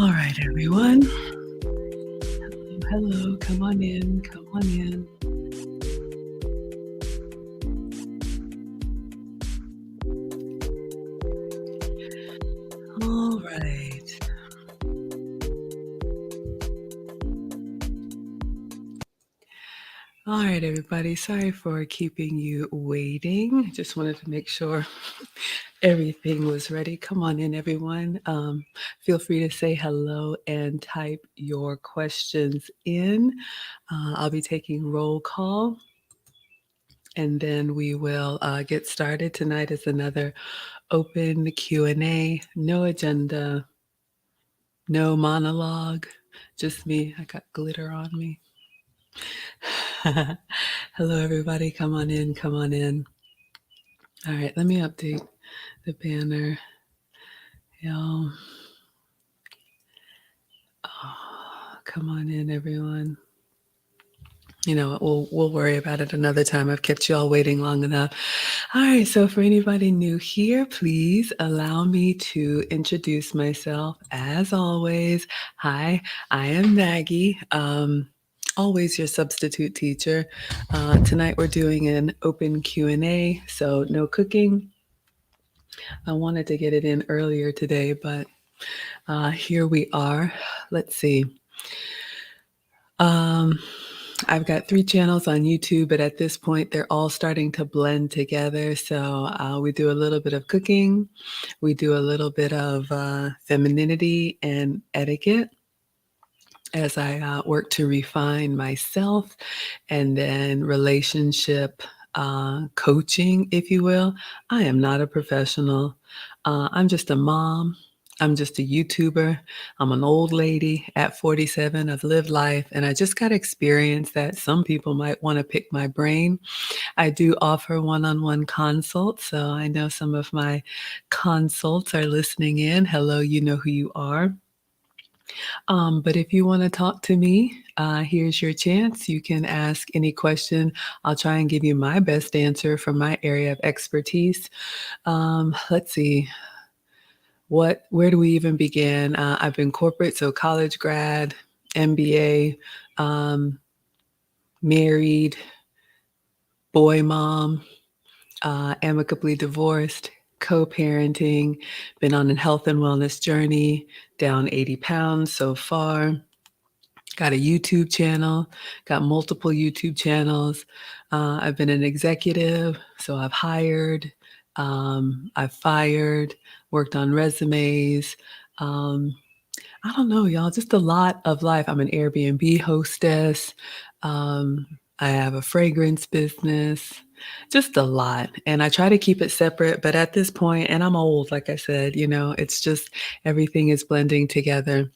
All right, everyone. Hello. Come on in. Come on in. All right. All right, everybody. Sorry for keeping you waiting. Just wanted to make sure everything was ready. Come on in, everyone. Feel free to say hello and type your questions in. I'll be taking roll call, and then we will get started. Tonight is another open Q&A, no agenda, no monologue, just me. I got glitter on me. Hello, everybody. Come on in. Come on in. All right, let me update the banner. Y'all. Oh, come on in, everyone. You know, we'll worry about it another time. I've kept you all waiting long enough. All right, so for anybody new here, please allow me to introduce myself. As always, hi, I am Maggie. Always your substitute teacher. Tonight we're doing an open Q&A, so no cooking. I wanted to get it in earlier today, but here we are. Let's see. I've got 3 channels on YouTube, but at this point, they're all starting to blend together. So we do a little bit of cooking. We do a little bit of femininity and etiquette as I work to refine myself, and then relationship coaching, if you will. I am not a professional. I'm just a mom. I'm just a YouTuber. I'm an old lady at 47. I've lived life, and I just got experience that some people might want to pick my brain. I do offer one-on-one consults, so I know some of my consults are listening in. Hello, you know who you are. But if you want to talk to me, here's your chance. You can ask any question. I'll try and give you my best answer from my area of expertise. Let's see. Where do we even begin? I've been corporate, so college grad, MBA, married, boy mom, amicably divorced, co-parenting, been on a health and wellness journey, down 80 pounds so far. Got a YouTube channel, got multiple YouTube channels. I've been an executive, so I've hired, I've fired, worked on resumes. I don't know, y'all, just a lot of life. I'm an Airbnb hostess. I have a fragrance business, just a lot. And I try to keep it separate, but at this point, and I'm old, like I said, you know, it's just everything is blending together.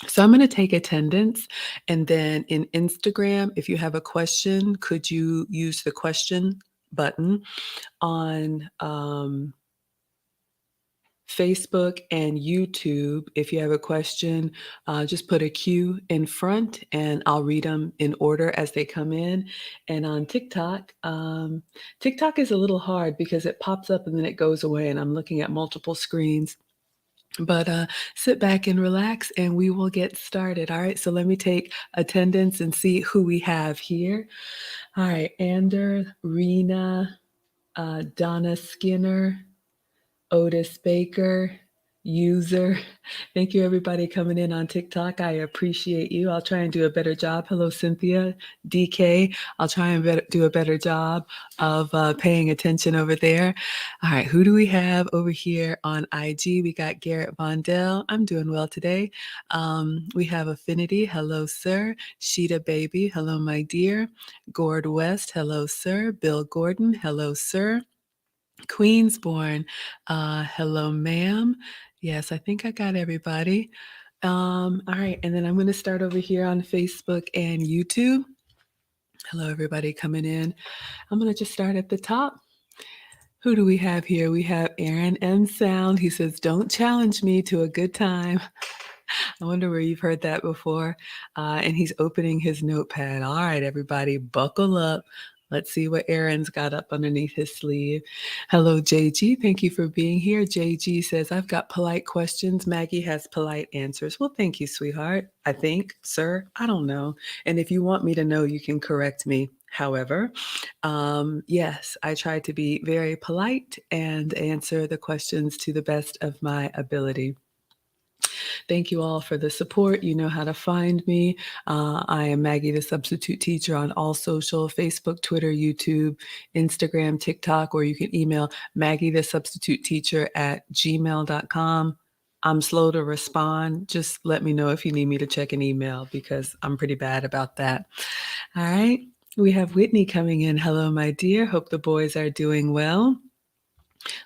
So I'm going to take attendance, and then in Instagram, if you have a question, could you use the question button on Facebook and YouTube? If you have a question, just put a Q in front, and I'll read them in order as they come in. And on TikTok, TikTok is a little hard because it pops up and then it goes away, and I'm looking at multiple screens. But sit back and relax, and we will get started. All right, so let me take attendance and see who we have here. All right, Ander, Rena, Donna Skinner, Otis Baker, User. Thank you, everybody coming in on TikTok. I appreciate you. I'll try and do a better job. Hello, Cynthia, DK. I'll try and do a better job of paying attention over there. All right, who do we have over here on IG? We got Garrett Vondell. I'm doing well today. We have Affinity. Hello, sir. Sheeta Baby. Hello, my dear. Gord West. Hello, sir. Bill Gordon. Hello, sir. Queensborn. Hello, ma'am. Yes, I think I got everybody. All right, and then I'm going to start over here on Facebook and YouTube. Hello, everybody coming in. I'm going to just start at the top. Who do we have here? We have Aaron M. Sound. He says, "Don't challenge me to a good time." I wonder where you've heard that before. And he's opening his notepad. All right, everybody, buckle up. Let's see what Aaron's got up underneath his sleeve. Hello, JG. Thank you for being here. JG says, I've got polite questions. Maggie has polite answers. Well, thank you, sweetheart. I think, sir. I don't know. And if you want me to know, you can correct me. However, yes, I try to be very polite and answer the questions to the best of my ability. Thank you all for the support. You know how to find me. I am Maggie, the substitute teacher, on all social: Facebook, Twitter, YouTube, Instagram, TikTok, or you can email Maggie, the substitute teacher, at gmail.com. I'm slow to respond. Just let me know if you need me to check an email because I'm pretty bad about that. All right. We have Whitney coming in. Hello, my dear. Hope the boys are doing well.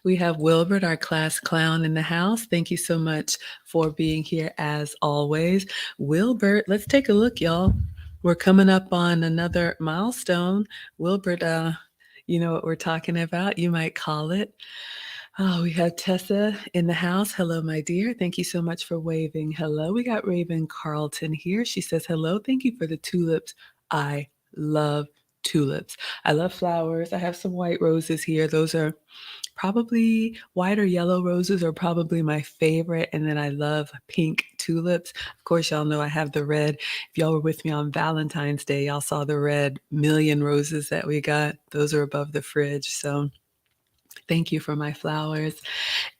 We have Wilbert, our class clown, in the house. Thank you so much for being here as always. Wilbert, let's take a look, y'all. We're coming up on another milestone. Wilbert, you know what we're talking about? You might call it. Oh, we have Tessa in the house. Hello, my dear. Thank you so much for waving. Hello. We got Raven Carlton here. She says, hello. Thank you for the tulips. I love tulips. I love flowers. I have some white roses here. Those are probably white or yellow roses are probably my favorite. And then I love pink tulips. Of course, y'all know I have the red. If y'all were with me on Valentine's Day, y'all saw the red million roses that we got. Those are above the fridge. So thank you for my flowers.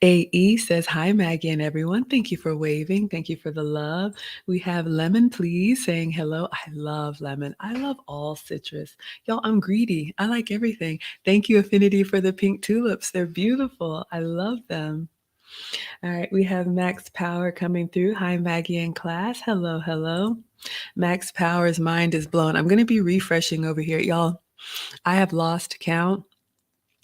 AE says, hi, Maggie and everyone. Thank you for waving. Thank you for the love. We have Lemon, please, saying hello. I love lemon. I love all citrus. Y'all, I'm greedy. I like everything. Thank you, Affinity, for the pink tulips. They're beautiful. I love them. All right, we have Max Power coming through. Hi, Maggie in class. Hello, hello. Max Power's mind is blown. I'm going to be refreshing over here. Y'all, I have lost count.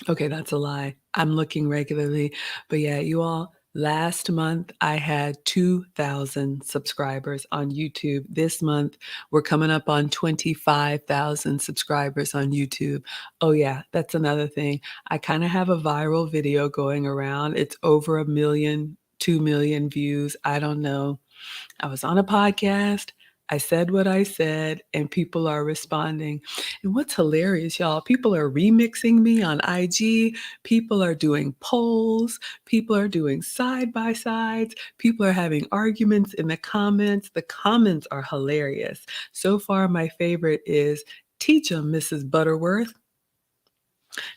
Okay, that's a lie. I'm looking regularly. But yeah, you all, last month I had 2,000 subscribers on YouTube. This month we're coming up on 25,000 subscribers on YouTube. Oh yeah, that's another thing. I kind of have a viral video going around. It's over 1 million, 2 million views. I don't know. I was on a podcast. I said what I said, and people are responding. And what's hilarious, y'all, people are remixing me on IG. People are doing polls. People are doing side by sides. People are having arguments in the comments. The comments are hilarious. So far, my favorite is teach 'em, Mrs. Butterworth.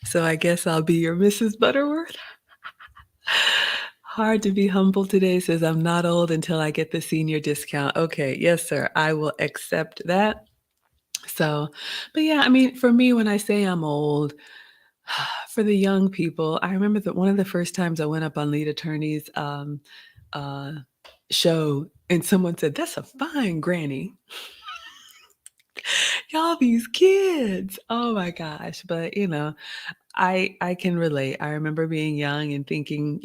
So I guess I'll be your Mrs. Butterworth. Hard to be humble today says, I'm not old until I get the senior discount. Okay, yes, sir. I will accept that. So, but yeah, I mean, for me, when I say I'm old, for the young people, I remember that one of the first times I went up on Lead Attorney's uh, show, and someone said, that's a fine granny. Y'all, these kids. Oh my gosh. But you know, I can relate. I remember being young and thinking,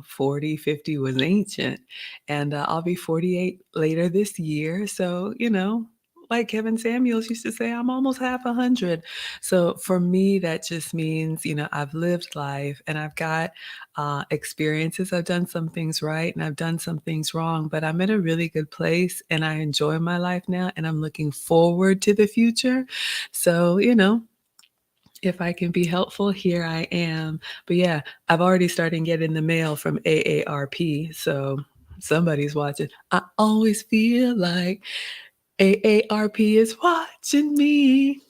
40, 50 was ancient. And I'll be 48 later this year. So, like Kevin Samuels used to say, I'm almost half 100. So for me, that just means, I've lived life and I've got experiences. I've done some things right and I've done some things wrong, but I'm in a really good place and I enjoy my life now and I'm looking forward to the future. So, if I can be helpful, here I am. But yeah, I've already started getting the mail from AARP, so somebody's watching. I always feel like AARP is watching me.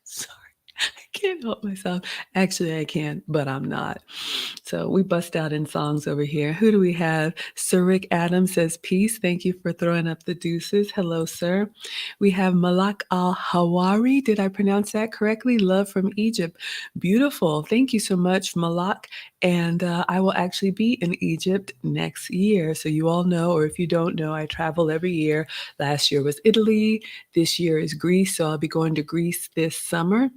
Sorry, I can't help myself. Actually, I can, but I'm not. So we bust out in songs over here. Who do we have? Sir Rick Adams says, peace. Thank you for throwing up the deuces. Hello, sir. We have Malak Al-Hawari. Did I pronounce that correctly? Love from Egypt. Beautiful. Thank you so much, Malak. And I will actually be in Egypt next year. So you all know, or if you don't know, I travel every year. Last year was Italy. This year is Greece. So I'll be going to Greece this summer.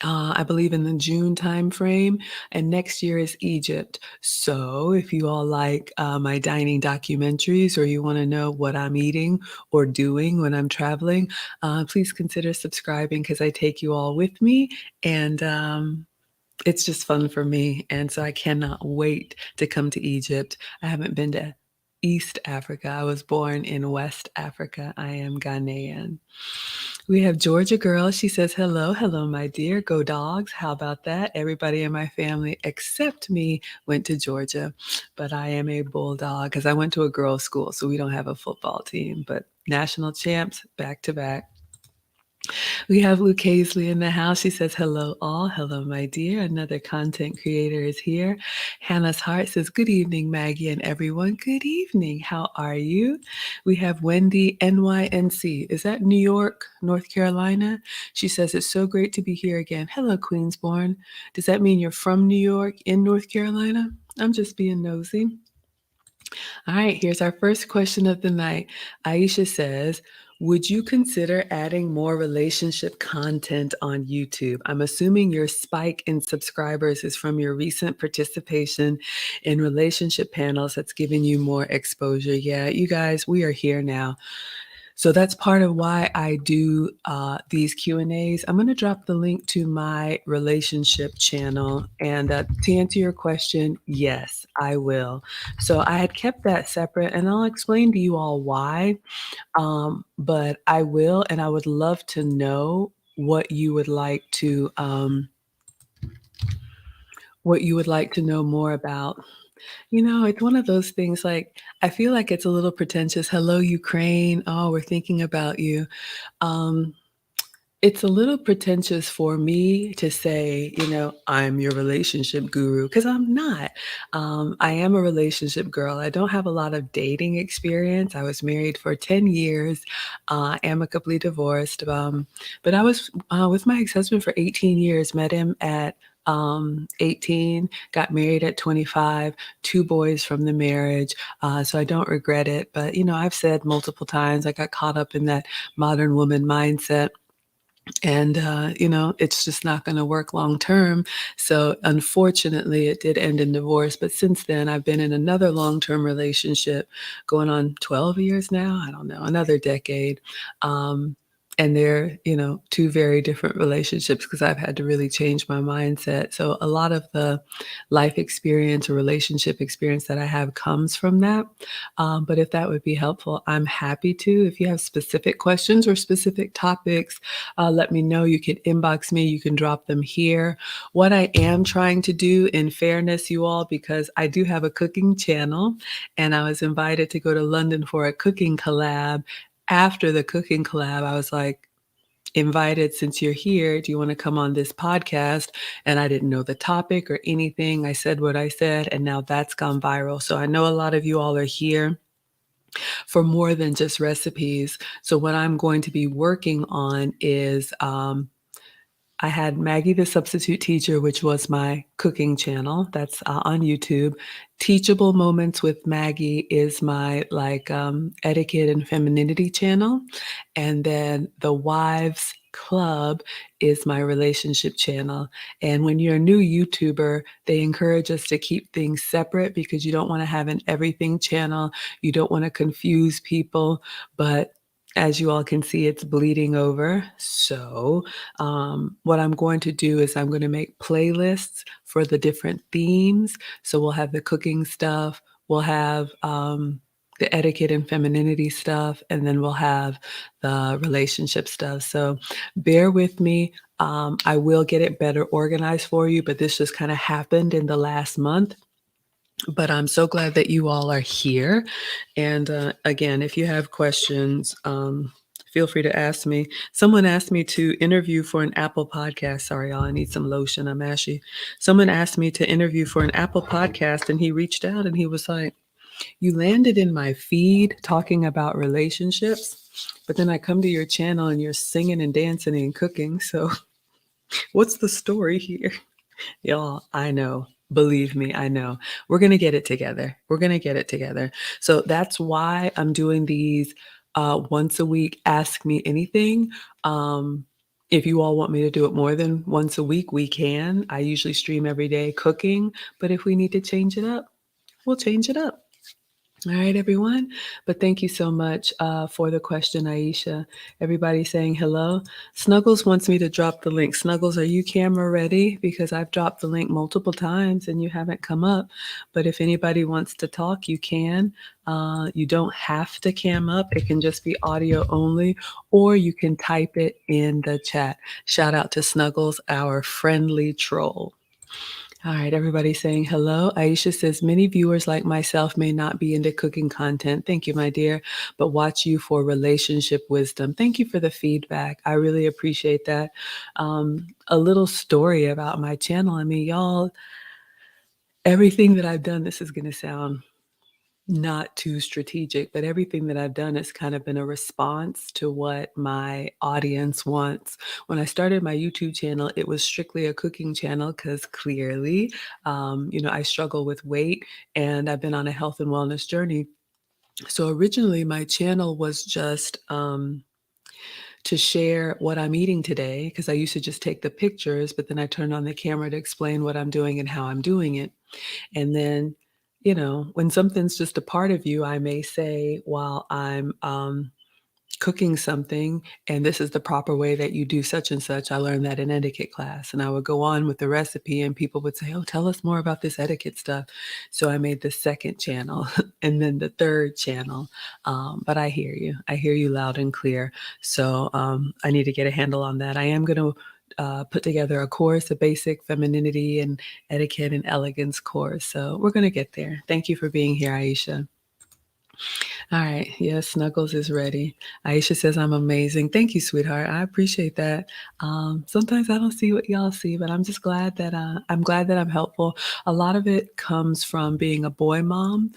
I believe in the June timeframe, and next year is Egypt. So if you all like my dining documentaries or you want to know what I'm eating or doing when I'm traveling, please consider subscribing because I take you all with me, and it's just fun for me. And so I cannot wait to come to Egypt. I haven't been to East Africa. I was born in West Africa. I am Ghanaian. We have Georgia Girl. She says, hello, hello, my dear. Go Dogs. How about that? Everybody in my family except me went to Georgia, but I am a Bulldog because I went to a girls' school, so we don't have a football team, but national champs back to back. We have Luke Hazley in the house. She says, hello, all. Hello, my dear. Another content creator is here. Hannah's Heart says, good evening, Maggie and everyone. Good evening. How are you? We have Wendy NYNC. Is that New York, North Carolina? She says, it's so great to be here again. Hello, Queensborn. Does that mean you're from New York in North Carolina? I'm just being nosy. All right, here's our first question of the night. Aisha says, would you consider adding more relationship content on YouTube? I'm assuming your spike in subscribers is from your recent participation in relationship panels that's giving you more exposure. Yeah, you guys, we are here now. So that's part of why I do these Q&As. I'm going to drop the link to my relationship channel. And to answer your question, yes, I will. So I had kept that separate, and I'll explain to you all why. But I will, and I would love to know what you would like to know more about. You know, it's one of those things, like, I feel like it's a little pretentious. Hello, Ukraine. Oh, we're thinking about you. Um, it's a little pretentious for me to say, I'm your relationship guru, because I'm not. I am a relationship girl. I don't have a lot of dating experience. I was married for 10 years, amicably divorced. But I was with my ex-husband for 18 years, met him at 18, got married at 25, 2 boys from the marriage. So I don't regret it. But, I've said multiple times, I got caught up in that modern woman mindset. And, it's just not going to work long term. So unfortunately, it did end in divorce. But since then, I've been in another long-term relationship going on 12 years now. I don't know, another decade. And they're, 2 very different relationships because I've had to really change my mindset. So a lot of the life experience or relationship experience that I have comes from that. But if that would be helpful, I'm happy to. If you have specific questions or specific topics, let me know. You can inbox me. You can drop them here. What I am trying to do, in fairness, you all, because I do have a cooking channel, and I was invited to go to London for a cooking collab. After the cooking collab, I was like, invited, since you're here, do you want to come on this podcast? And I didn't know the topic or anything. I said what I said, and now that's gone viral. So I know a lot of you all are here for more than just recipes. So what I'm going to be working on is I had Maggie the Substitute Teacher, which was my cooking channel. That's on YouTube. Teachable Moments with Maggie is my etiquette and femininity channel. And then the Wives Club is my relationship channel. And when you're a new YouTuber, they encourage us to keep things separate because you don't want to have an everything channel. You don't want to confuse people. But as you all can see, it's bleeding over. So what I'm going to do is I'm going to make playlists for the different themes. So we'll have the cooking stuff, we'll have the etiquette and femininity stuff, and then we'll have the relationship stuff. So bear with me. I will get it better organized for you, but this just kind of happened in the last month. But I'm so glad that you all are here. And again, if you have questions, feel free to ask me. Someone asked me to interview for an Apple podcast. Sorry, y'all, I need some lotion. I'm ashy. Someone asked me to interview for an Apple podcast, and he reached out and he was like, you landed in my feed talking about relationships, but then I come to your channel and you're singing and dancing and cooking. So what's the story here? Y'all, I know. Believe me, I know. We're going to get it together. We're going to get it together. So that's why I'm doing these once a week, Ask Me Anything. If you all want me to do it more than once a week, we can. I usually stream every day cooking, but if we need to change it up, we'll change it up. All right, everyone. But thank you so much for the question, Aisha. Everybody saying hello. Snuggles wants me to drop the link. Snuggles, are you camera ready? Because I've dropped the link multiple times and you haven't come up. But if anybody wants to talk, you can. You don't have to cam up. It can just be audio only, or you can type it in the chat. Shout out to Snuggles, our friendly troll. All right, everybody saying hello. Aisha says, many viewers like myself may not be into cooking content. Thank you, my dear, but watch you for relationship wisdom. Thank you for the feedback. I really appreciate that. A little story about my channel. I mean, y'all, everything that I've done, this is going to sound not too strategic, but everything that I've done has kind of been a response to what my audience wants. When I started my YouTube channel, it was strictly a cooking channel because clearly, I struggle with weight and I've been on a health and wellness journey. So originally, my channel was just to share what I'm eating today because I used to just take the pictures, but then I turned on the camera to explain what I'm doing and how I'm doing it. And then, when something's just a part of you, I may say while I'm cooking something, and this is the proper way that you do such and such. I learned that in etiquette class, and I would go on with the recipe, and people would say, "Oh, tell us more about this etiquette stuff." So I made the second channel and then the third channel. But I hear you. I hear you loud and clear. So I need to get a handle on that. I am going to put together a course, a basic femininity and etiquette and elegance course. So we're going to get there. Thank you for being here, Aisha. All right. Yes, Snuggles is ready. Aisha says, I'm amazing. Thank you, sweetheart. I appreciate that. Sometimes I don't see what y'all see, but I'm just glad that I'm helpful. A lot of it comes from being a boy mom,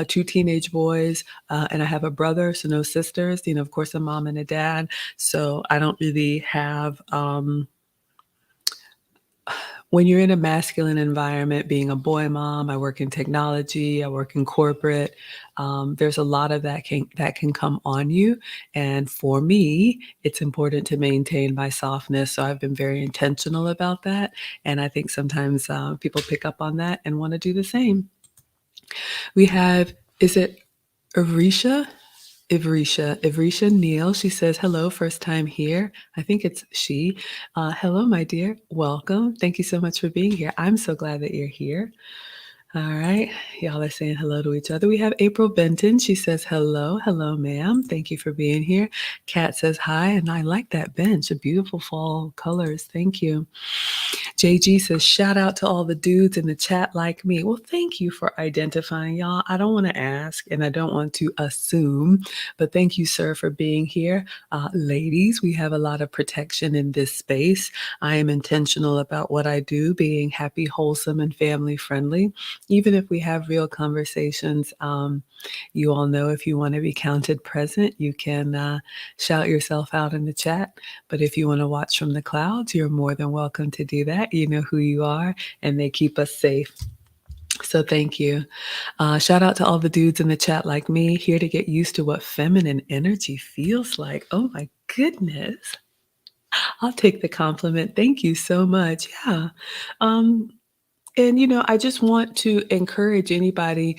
two teenage boys, and I have a brother, so no sisters. Of course, a mom and a dad. So I don't really have when you're in a masculine environment, being a boy mom, I work in technology, I work in corporate. There's a lot of that can come on you, and for me, it's important to maintain my softness. So I've been very intentional about that, and I think sometimes people pick up on that and want to do the same. We have, is it Arisha? Ivrisha Neal, she says, hello, first time here. I think it's she. Hello, my dear. Welcome. Thank you so much for being here. I'm so glad that you're here. All right. Y'all are saying hello to each other. We have April Benton. She says, hello. Hello, ma'am. Thank you for being here. Kat says, hi. And I like that bench. Beautiful fall colors. Thank you. JG says, shout out to all the dudes in the chat like me. Well, thank you for identifying, y'all. I don't want to ask and I don't want to assume, but thank you, sir, for being here. Ladies, we have a lot of protection in this space. I am intentional about what I do, being happy, wholesome, and family friendly. Even if we have real conversations, you all know if you want to be counted present, you can shout yourself out in the chat. But if you want to watch from the clouds, you're more than welcome to do that. You know who you are, and they keep us safe. So thank you. Shout out to all the dudes in the chat like me, here to get used to what feminine energy feels like. Oh my goodness. I'll take the compliment. Thank you so much. Yeah. Um, and I just want to encourage anybody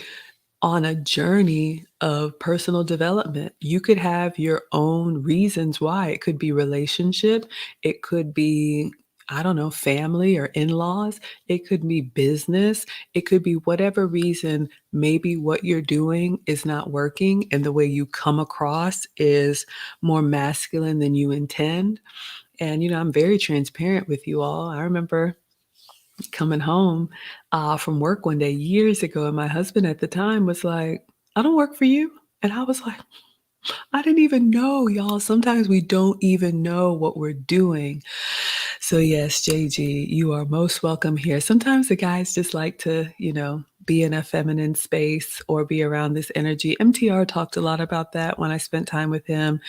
on a journey of personal development. You could have your own reasons why. It could be relationship, it could be, I don't know, family or in-laws, it could be business, it could be whatever reason. Maybe what you're doing is not working and the way you come across is more masculine than you intend. And I'm very transparent with you all. I remember coming home from work one day years ago, and my husband at the time was like, I don't work for you. And I was like, I didn't even know, y'all. Sometimes we don't even know what we're doing. So, yes, JG, you are most welcome here. Sometimes the guys just like to be in a feminine space or be around this energy. MTR talked a lot about that when I spent time with him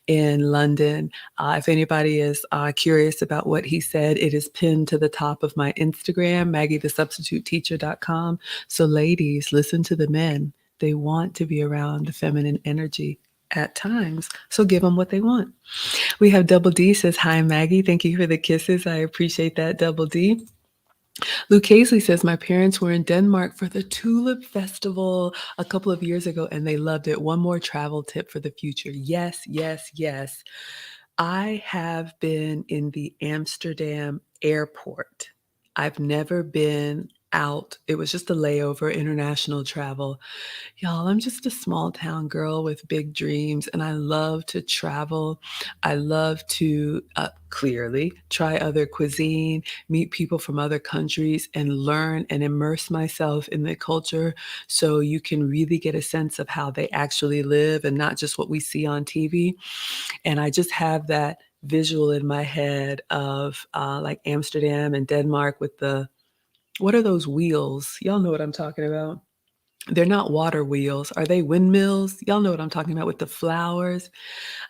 in London. If anybody is curious about what he said, it is pinned to the top of my Instagram, MaggieTheSubstituteTeacher.com. So, ladies, listen to the men. They want to be around the feminine energy at times. So give them what they want. We have Double D says, hi, Maggie. Thank you for the kisses. I appreciate that, Double D. Luke Casey says, my parents were in Denmark for the Tulip Festival a couple of years ago and they loved it. One more travel tip for the future. Yes, yes, yes. I have been in the Amsterdam airport. I've never been out. It was just a layover, international travel. Y'all, I'm just a small town girl with big dreams, and I love to travel. I love to clearly try other cuisine, meet people from other countries, and learn and immerse myself in the culture so you can really get a sense of how they actually live and not just what we see on TV. And I just have that visual in my head of like Amsterdam and Denmark with the, what are those wheels? Y'all know what I'm talking about. They're not water wheels. Are they windmills? Y'all know what I'm talking about with the flowers.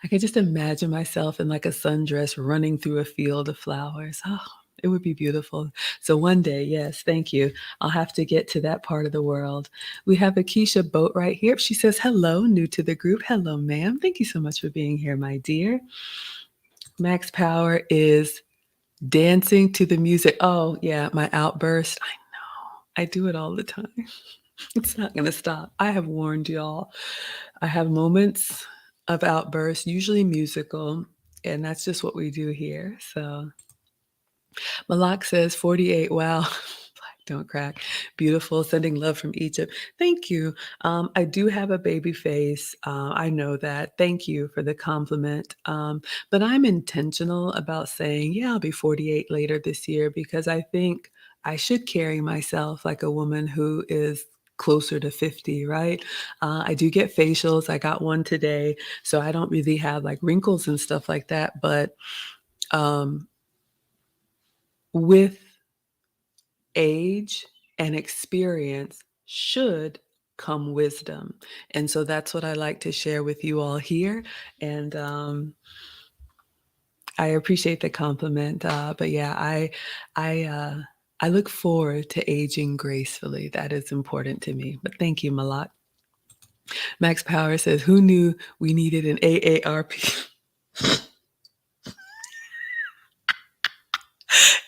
I can just imagine myself in like a sundress running through a field of flowers. Oh, it would be beautiful. So one day, yes, thank you. I'll have to get to that part of the world. We have Akeisha Boat right here. She says, hello, new to the group. Hello, ma'am. Thank you so much for being here, my dear. Max Power is dancing to the music. Oh, yeah, my outburst. I know. I do it all the time. It's not going to stop. I have warned y'all. I have moments of outbursts, usually musical, and that's just what we do here. So Malak says 48. Wow. Black don't crack. Beautiful. Sending love from Egypt. Thank you. I do have a baby face. I know that. Thank you for the compliment. But I'm intentional about saying, yeah, I'll be 48 later this year because I think I should carry myself like a woman who is closer to 50, right? I do get facials. I got one today. So I don't really have like wrinkles and stuff like that. But um, with age and experience should come wisdom. And so that's what I like to share with you all here. And I appreciate the compliment. But yeah, I look forward to aging gracefully. That is important to me. But thank you, Malak. Max Power says, who knew we needed an AARP?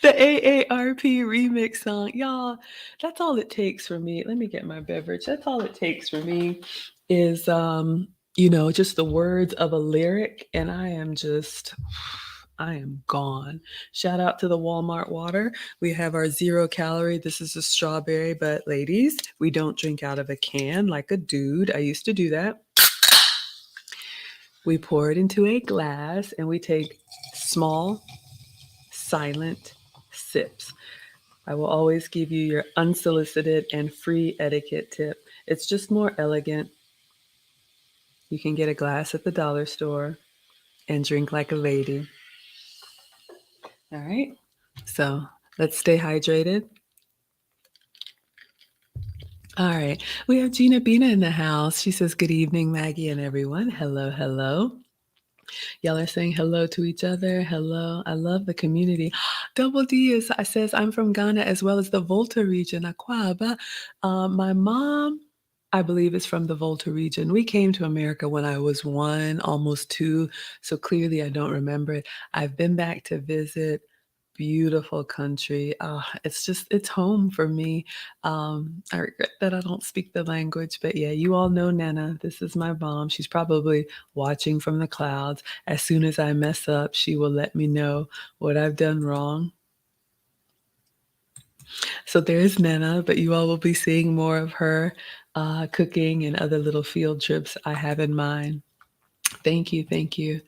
The AARP remix song. Y'all, that's all it takes for me. Let me get my beverage. That's all it takes for me is just the words of a lyric and I am gone. Shout out to the Walmart water. We have our 0 calorie. This is a strawberry, but ladies, we don't drink out of a can like a dude. I used to do that. We pour it into a glass and we take small, silent sips. I will always give you your unsolicited and free etiquette tip. It's just more elegant. You can get a glass at the dollar store and drink like a lady. All right. So let's stay hydrated. All right. We have Gina Bina in the house. She says, good evening, Maggie and everyone. Hello, hello. Y'all are saying hello to each other. Hello. I love the community. Double D says, I'm from Ghana as well as the Volta region, Akwaba. My mom, I believe, is from the Volta region. We came to America when I was 1, almost 2. So clearly I don't remember it. I've been back to visit. Beautiful country. It's home for me. I regret that I don't speak the language, but yeah, you all know Nana. This is my mom. She's probably watching from the clouds. As soon as I mess up, she will let me know what I've done wrong. So there's Nana, but you all will be seeing more of her cooking and other little field trips I have in mind. Thank you. Thank you.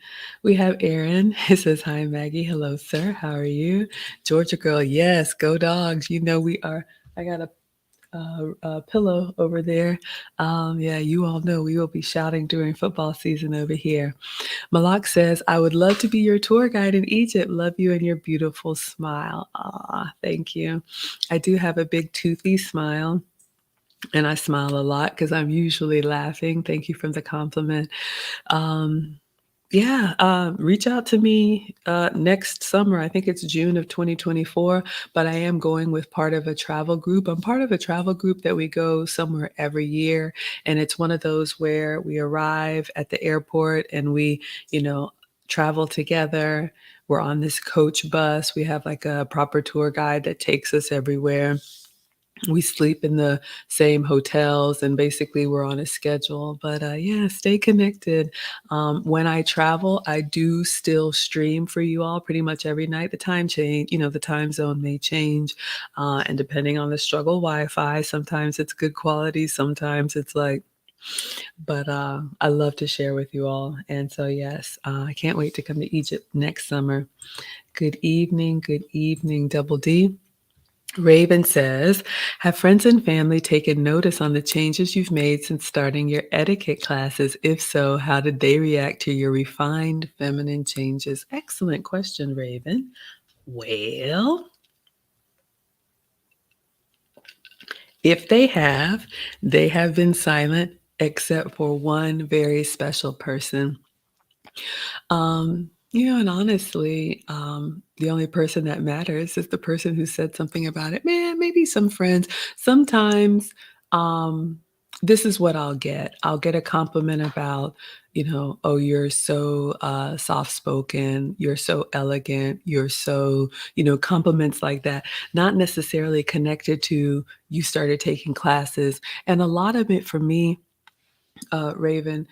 We have Aaron. He says, hi, Maggie. Hello, sir. How are you? Georgia girl. Yes, go dogs. You know, we are. I got a pillow over there. Yeah, you all know we will be shouting during football season over here. Malak says, I would love to be your tour guide in Egypt. Love you and your beautiful smile. Thank you. I do have a big toothy smile. And I smile a lot because I'm usually laughing. Thank you for the compliment. Um, reach out to me next summer. I think it's June of 2024, but I am going with part of a travel group. I'm part of a travel group that we go somewhere every year. And it's one of those where we arrive at the airport and we, travel together. we're on this coach bus. We have like a proper tour guide that takes us everywhere. We sleep in the same hotels and basically we're on a schedule. But yeah, stay connected. When I travel, I do still stream for you all pretty much every night. The time change, the time zone may change. And depending on the struggle Wi-Fi, sometimes it's good quality, sometimes it's like, but I love to share with you all. And so, yes, I can't wait to come to Egypt next summer. Good evening, Double D. Raven says, have friends and family taken notice on the changes you've made since starting your etiquette classes? If so, how did they react to your refined feminine changes? Excellent question, Raven. Well, if they have been silent except for one very special person. And honestly, the only person that matters is the person who said something about it. Man, maybe some friends. Sometimes, um, this is what I'll get. I'll get a compliment about, oh, you're so soft spoken, you're so elegant, you're so, compliments like that, not necessarily connected to you started taking classes. And a lot of it for me, Raven,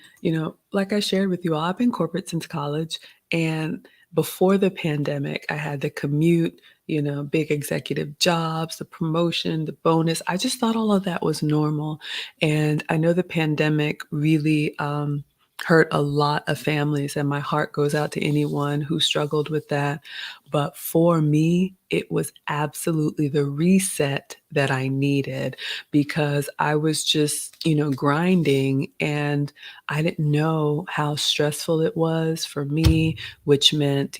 like I shared with you all, I've been corporate since college. And before the pandemic, I had the commute, big executive jobs, the promotion, the bonus. I just thought all of that was normal. And I know the pandemic really hurt a lot of families, and my heart goes out to anyone who struggled with that. But for me, it was absolutely the reset that I needed because I was just, grinding and I didn't know how stressful it was for me, which meant,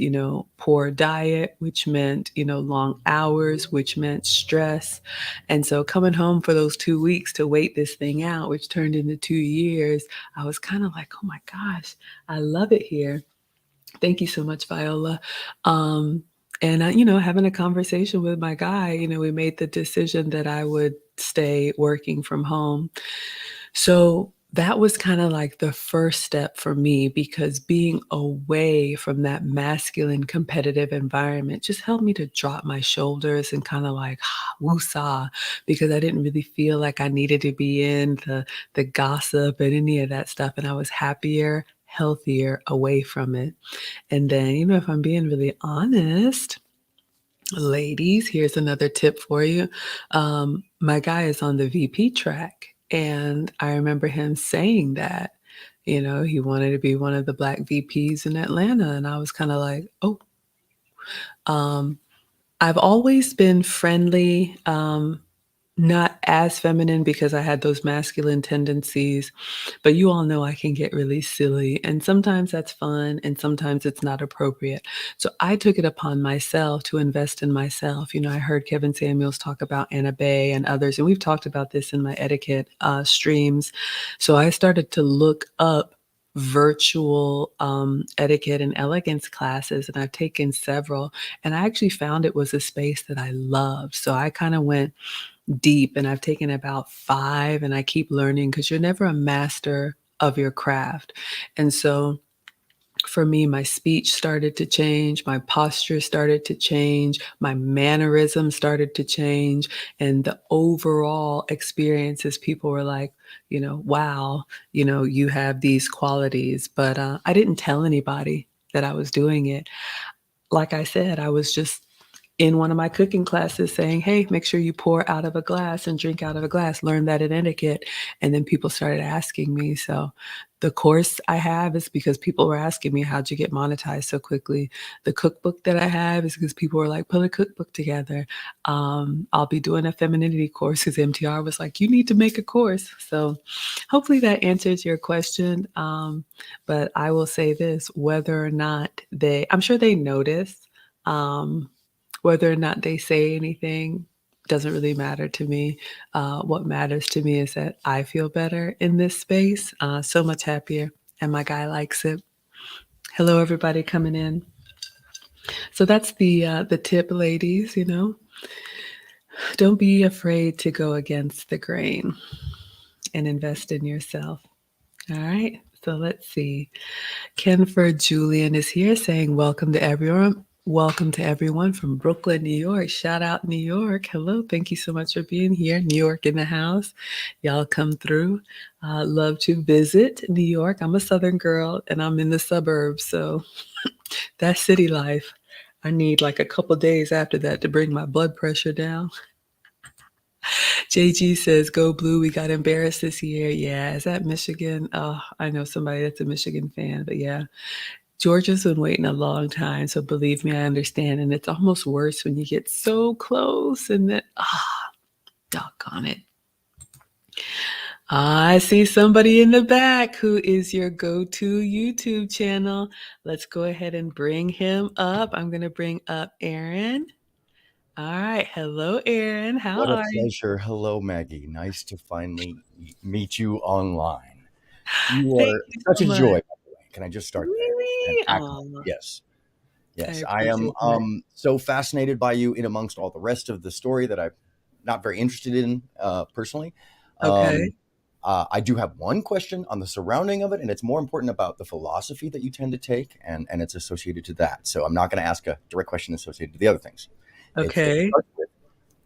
poor diet, which meant, long hours, which meant stress. And so coming home for those 2 weeks to wait this thing out, which turned into 2 years, I was kind of like, oh my gosh, I love it here. Thank you so much, Viola. Um, and having a conversation with my guy, we made the decision that I would stay working from home. So that was kind of like the first step for me because being away from that masculine competitive environment just helped me to drop my shoulders and kind of like woosah because I didn't really feel like I needed to be in the gossip and any of that stuff. And I was happier, healthier away from it. And then, if I'm being really honest, ladies, here's another tip for you. My guy is on the VP track, and I remember him saying that, he wanted to be one of the black VPs in Atlanta. And I was kind of like, oh, um, I've always been friendly. Not as feminine because I had those masculine tendencies, but you all know I can get really silly, and sometimes that's fun, and sometimes it's not appropriate. So I took it upon myself to invest in myself. I heard Kevin Samuels talk about Anna Bay and others, and we've talked about this in my etiquette streams. So I started to look up virtual etiquette and elegance classes, and I've taken several, and I actually found it was a space that I loved. So I kind of went deep and I've taken about 5 and I keep learning because you're never a master of your craft. And so for me, my speech started to change, my posture started to change, my mannerism started to change, and the overall experiences, people were like, wow, you have these qualities. But I didn't tell anybody that I was doing it. Like I said, I was just in one of my cooking classes saying, "Hey, make sure you pour out of a glass and drink out of a glass. Learn that in etiquette." And then people started asking me. So the course I have is because people were asking me, "How'd you get monetized so quickly?" The cookbook that I have is because people were like, "Put a cookbook together." I'll be doing a femininity course because MTR was like, "You need to make a course." So hopefully that answers your question. But I will say this, whether or not I'm sure they notice. Um, Whether or not they say anything doesn't really matter to me. What matters to me is that I feel better in this space, so much happier, and my guy likes it. Hello, everybody coming in. So that's the tip, ladies. Don't be afraid to go against the grain and invest in yourself. All right. So let's see. Kenford Julian is here saying, welcome to everyone. Welcome to everyone from Brooklyn, New York. Shout out New York. Hello. Thank you so much for being here. New York in the house. Y'all come through. Love to visit New York. I'm a Southern girl and I'm in the suburbs. So that's city life. I need like a couple days after that to bring my blood pressure down. JG says, "Go Blue. We got embarrassed this year." Yeah. Is that Michigan? Oh, I know somebody that's a Michigan fan, but yeah. Georgia's been waiting a long time, so believe me, I understand, and it's almost worse when you get so close and then, doggone it. I see somebody in the back who is your go-to YouTube channel. Let's go ahead and bring him up. I'm going to bring up Aaron. All right. Hello, Aaron. How What a are you? pleasure. Hello, Maggie. Nice to finally meet you online. You Thank are you such so a much. joy, by the way. Can I just start there? And Really? actually, Oh, yes, I yes. I am appreciate that. so fascinated by you in amongst all the rest of the story that I'm not very interested in personally. Okay. Um, I do have one question on the surrounding of it, and it's more important about the philosophy that you tend to take, and it's associated to that. So I'm not going to ask a direct question associated to the other things. It Okay. starts with,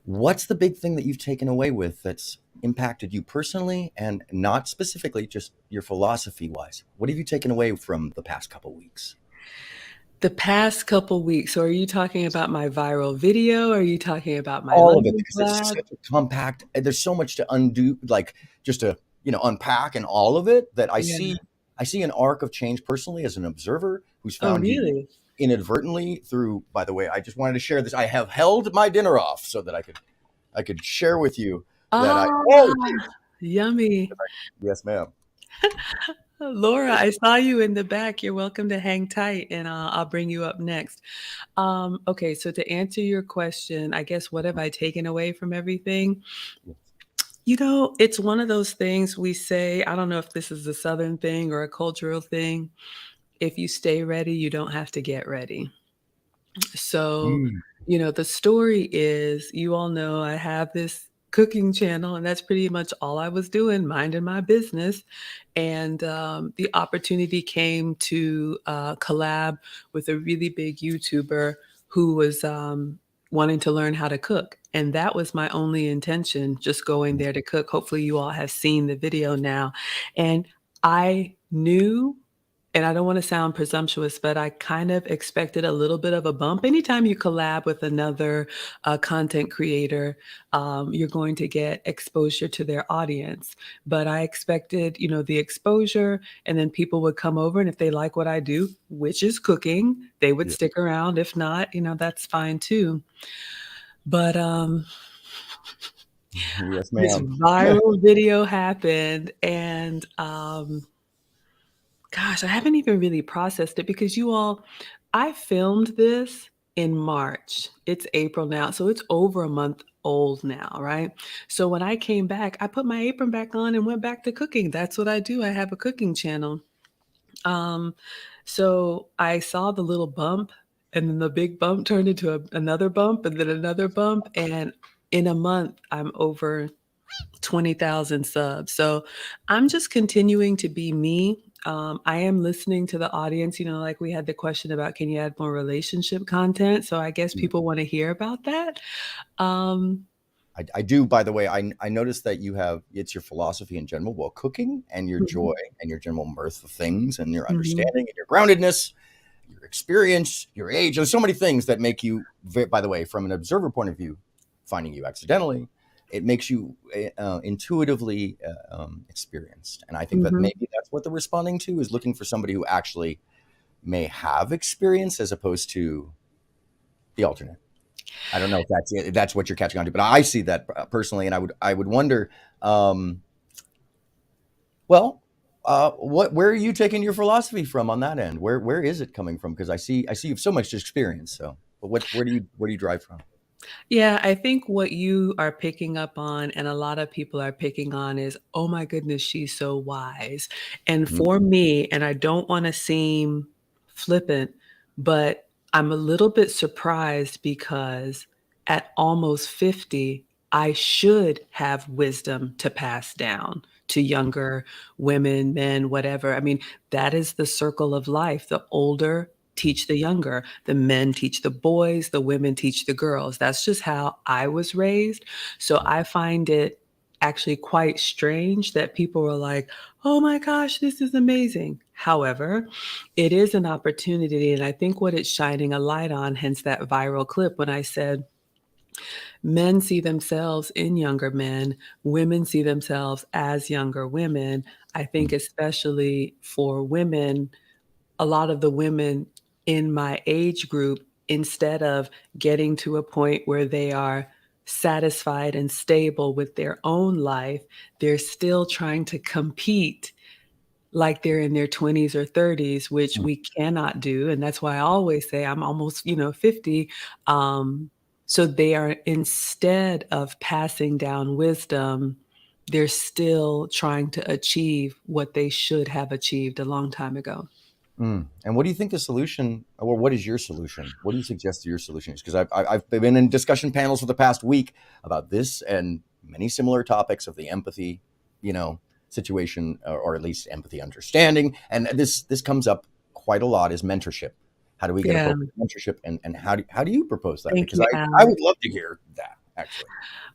what's the big thing that you've taken away with that's impacted you personally and not specifically just your philosophy wise? What have you taken away from the past couple weeks? The past couple weeks, so are you talking about my viral video? Are you talking about my All of it, London because it's collab? such a compact, there's so much to undo, like just to, unpack and all of it that Yeah. I see an arc of change personally as an observer who's Oh, found you really? inadvertently through, by the way, I just wanted to share this. I have held my dinner off so that I could share with you that I, oh, Ah, yummy. yes, ma'am. Laura, I saw you in the back. You're welcome to hang tight, and I'll bring you up next. Okay, so to answer your question, I guess what have I taken away from everything? It's one of those things we say, I don't know if this is a Southern thing or a cultural thing. If you stay ready, you don't have to get ready. So, Mm. the story is you all know I have this cooking channel, and that's pretty much all I was doing, minding my business. And the opportunity came to collab with a really big YouTuber who was wanting to learn how to cook. And that was my only intention, just going there to cook. Hopefully, you all have seen the video now. And I knew, and I don't want to sound presumptuous, but I kind of expected a little bit of a bump. Anytime you collab with another content creator, you're going to get exposure to their audience. But I expected, the exposure, and then people would come over, and if they like what I do, which is cooking, they would Yeah. stick around. If not, that's fine too. But Yes, this ma'am. viral video happened, and gosh, I haven't even really processed it because I filmed this in March. It's April now, so it's over a month old now, right? So when I came back, I put my apron back on and went back to cooking. That's what I do. I have a cooking channel. Um, so I saw the little bump, and then the big bump turned into another bump, and then another bump, and in a month, I'm over 20,000 subs. So I'm just continuing to be me. I am listening to the audience. Like we had the question about, can you add more relationship content? So I guess Yeah. people want to hear about that. Um, I do, by the way, I noticed that you have, it's your philosophy in general, well, cooking and your joy mhm, and your general mirth of things and your mhm, understanding and your groundedness, your experience, your age. There's so many things that make you, by the way, from an observer point of view, finding you accidentally, it makes you intuitively experienced. And I think that mhm. maybe that's what they're responding to, is looking for somebody who actually may have experience as opposed to the alternate. I don't know if that's what you're catching on to, but I see that personally, and I would wonder, um, well, where are you taking your philosophy from on that end? Where is it coming from? Because I see you have so much experience. So, but where do you drive from? Yeah, I think what you are picking up on, and a lot of people are picking on, is, oh my goodness, she's so wise. And Mhm. for me, and I don't want to seem flippant, but I'm a little bit surprised because at almost 50, I should have wisdom to pass down to younger women, men, whatever. I mean, that is the circle of life. The older teach the younger, the men teach the boys, the women teach the girls. That's just how I was raised. So I find it actually quite strange that people are like, oh my gosh, this is amazing. However, it is an opportunity. And I think what it's shining a light on, hence that viral clip when I said, men see themselves in younger men, women see themselves as younger women. I think, especially for women, a lot of the women in my age group, instead of getting to a point where they are satisfied and stable with their own life, they're still trying to compete like they're in their 20s or 30s, which we cannot do. And that's why I always say I'm almost, 50. So they are, instead of passing down wisdom, they're still trying to achieve what they should have achieved a long time ago. And what do you think the solution, or what is your solution? What do you suggest your solution is? Because I've been in discussion panels for the past week about this and many similar topics of the empathy, situation, or at least empathy understanding. And this comes up quite a lot, is mentorship. How do we get Yeah. appropriate mentorship, and how do you propose that? Thank Because you, I Alex. would love to hear that, actually.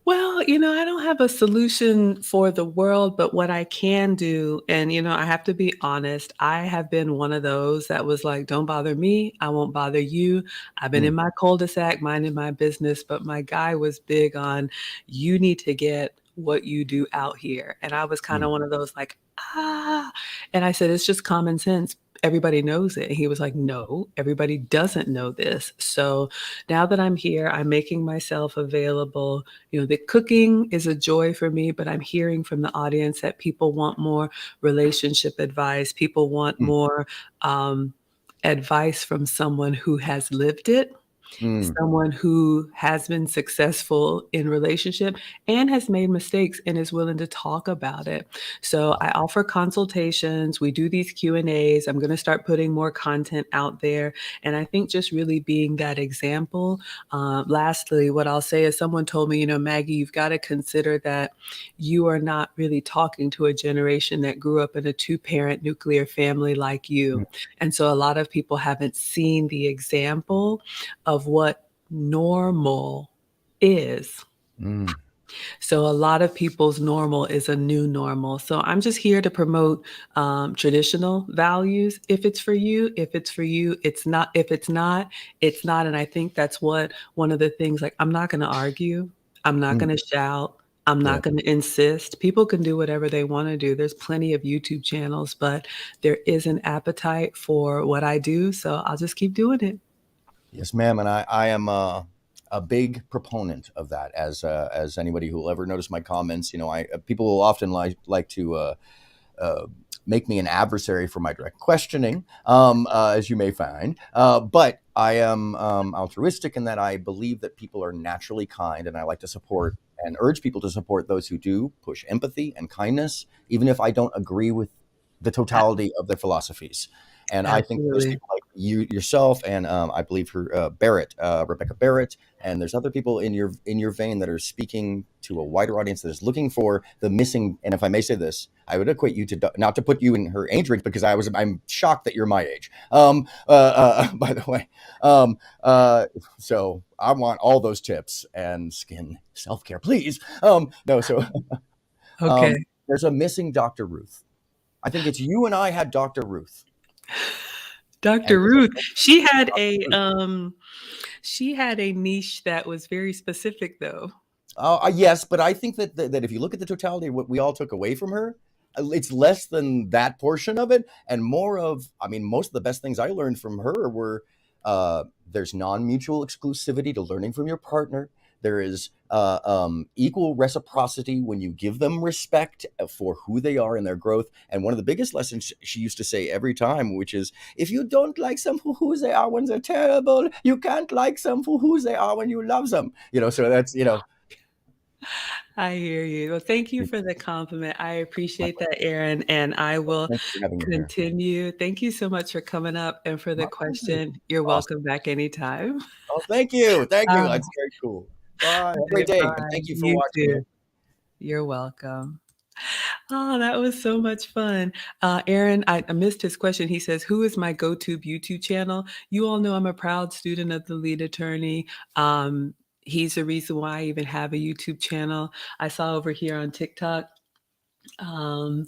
Well, I don't have a solution for the world, but what I can do, and I have to be honest, I have been one of those that was like, don't bother me, I won't bother you. I've been Mm, in my cul-de-sac, minding my business, but my guy was big on, you need to get what you do out here. And I was kind mm, of one of those like, ah. And I said, it's just common sense. Everybody knows it. And he was like, no, everybody doesn't know this. So now that I'm here, I'm making myself available. The cooking is a joy for me, but I'm hearing from the audience that people want more relationship advice. People want mm, more advice from someone who has lived it, mm. someone who has been successful in relationship and has made mistakes and is willing to talk about it. So I offer consultations. We do these Q&As. I'm going to start putting more content out there. And I think just really being that example. Lastly, what I'll say is, someone told me, Maggie, you've got to consider that you are not really talking to a generation that grew up in a two-parent nuclear family like Mm, you. And so a lot of people haven't seen the example of what normal is. mm. So a lot of people's normal is a new normal. So I'm just here to promote traditional values. If it's for you, if it's for you, it's not. If it's not, it's not. And I think that's what one of the things, like, I'm not going to argue. I'm not Mm. going to shout. I'm Yeah. not going to insist. People can do whatever they want to do. There's plenty of YouTube channels, but there is an appetite for what I do. So I'll just keep doing it. Yes, ma'am, and I am a big proponent of that. As anybody who will ever notice my comments, I people will often like to uh, make me an adversary for my direct questioning, as you may find. But I am altruistic in that I believe that people are naturally kind, and I like to support and urge people to support those who do push empathy and kindness, even if I don't agree with the A- totality of their philosophies. And I think there's Absolutely. people like you yourself, and I believe her Barrett, Rebecca Barrett, and there's other people in your vein that are speaking to a wider audience that is looking for the missing. And if I may say this, I would equate you to, not to put you in her age range, because I'm shocked that you're my age. By the way, so I want all those tips and skin self care, please. No, so Okay. um, there's a missing Dr. Ruth. I think it's you and I had Dr. Ruth, and Dr. there's a Ruth, she had Dr. a, Ruth. niche that was very specific, though. Yes, but I think that if you look at the totality of what we all took away from her, it's less than that portion of it, and more of, I mean, most of the best things I learned from her were, there's non-mutual exclusivity to learning from your partner. There is equal reciprocity when you give them respect for who they are and their growth. And one of the biggest lessons she used to say every time, which is, if you don't like some for who they are when they're terrible, you can't like some for who they are when you love them. So that's, I hear you. Well, thank you for the compliment. I my appreciate pleasure. that, Aaron, and I will Thank you for having me here. continue. Thank you so much for coming up and for the My pleasure. question. You're Awesome. welcome back anytime. Oh, thank you. Thank you. Um, That's very cool. Bye. Have a great okay, day. And bye. thank you for You watching. too. You're welcome. Oh, that was so much fun. Aaron, I missed his question. He says, "Who is my go-to YouTube channel?" You all know I'm a proud student of the lead attorney. He's the reason why I even have a YouTube channel. I saw over here on TikTok, um,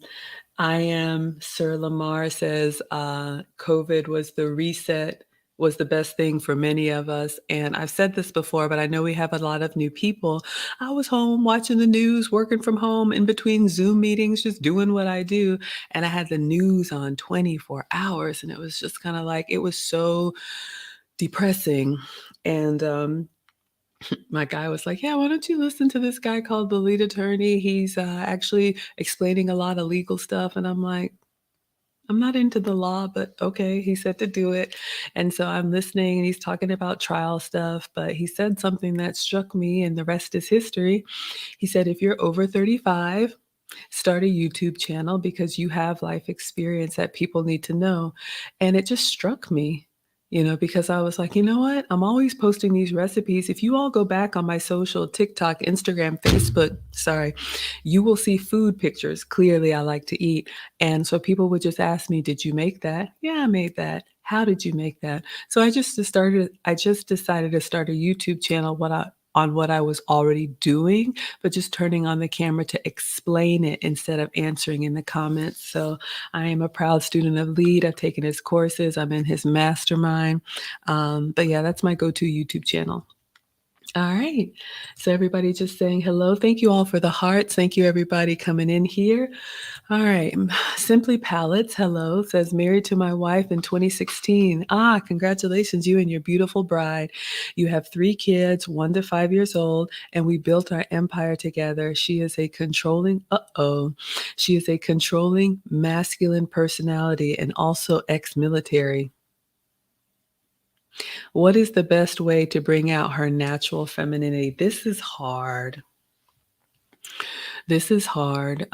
I am Sir Lamar says, COVID was the reset, was the best thing for many of us. And I've said this before, but I know we have a lot of new people. I was home watching the news, working from home in between Zoom meetings, just doing what I do. And I had the news on 24 hours. And it was just kind of like, it was so depressing. And my guy was like, "Yeah, why don't you listen to this guy called the lead attorney? He's actually explaining a lot of legal stuff." And I'm like, I'm not into the law, but okay, he said to do it. And so I'm listening and he's talking about trial stuff, but he said something that struck me and the rest is history. He said, if you're over 35, start a YouTube channel because you have life experience that people need to know. And it just struck me, because I was like, you know what? I'm always posting these recipes. If you all go back on my social, TikTok, Instagram, Facebook, sorry, you will see food pictures. Clearly, I like to eat. And so people would just ask me, did you make that? Yeah, I made that. How did you make that? So I just decided to start a YouTube channel on what I was already doing, but just turning on the camera to explain it instead of answering in the comments. So I am a proud student of LEAD. I've taken his courses. I'm in his mastermind. But yeah, that's my go-to YouTube channel. All right. So everybody just saying hello. Thank you all for the hearts. Thank you everybody coming in here. All right. Simply Palettes, hello, says married to my wife in 2016. Ah, congratulations, you and your beautiful bride. You have 3 kids, 1 to 5 years old, and we built our empire together. She is a controlling masculine personality and also ex-military. What is the best way to bring out her natural femininity? This is hard. This is hard.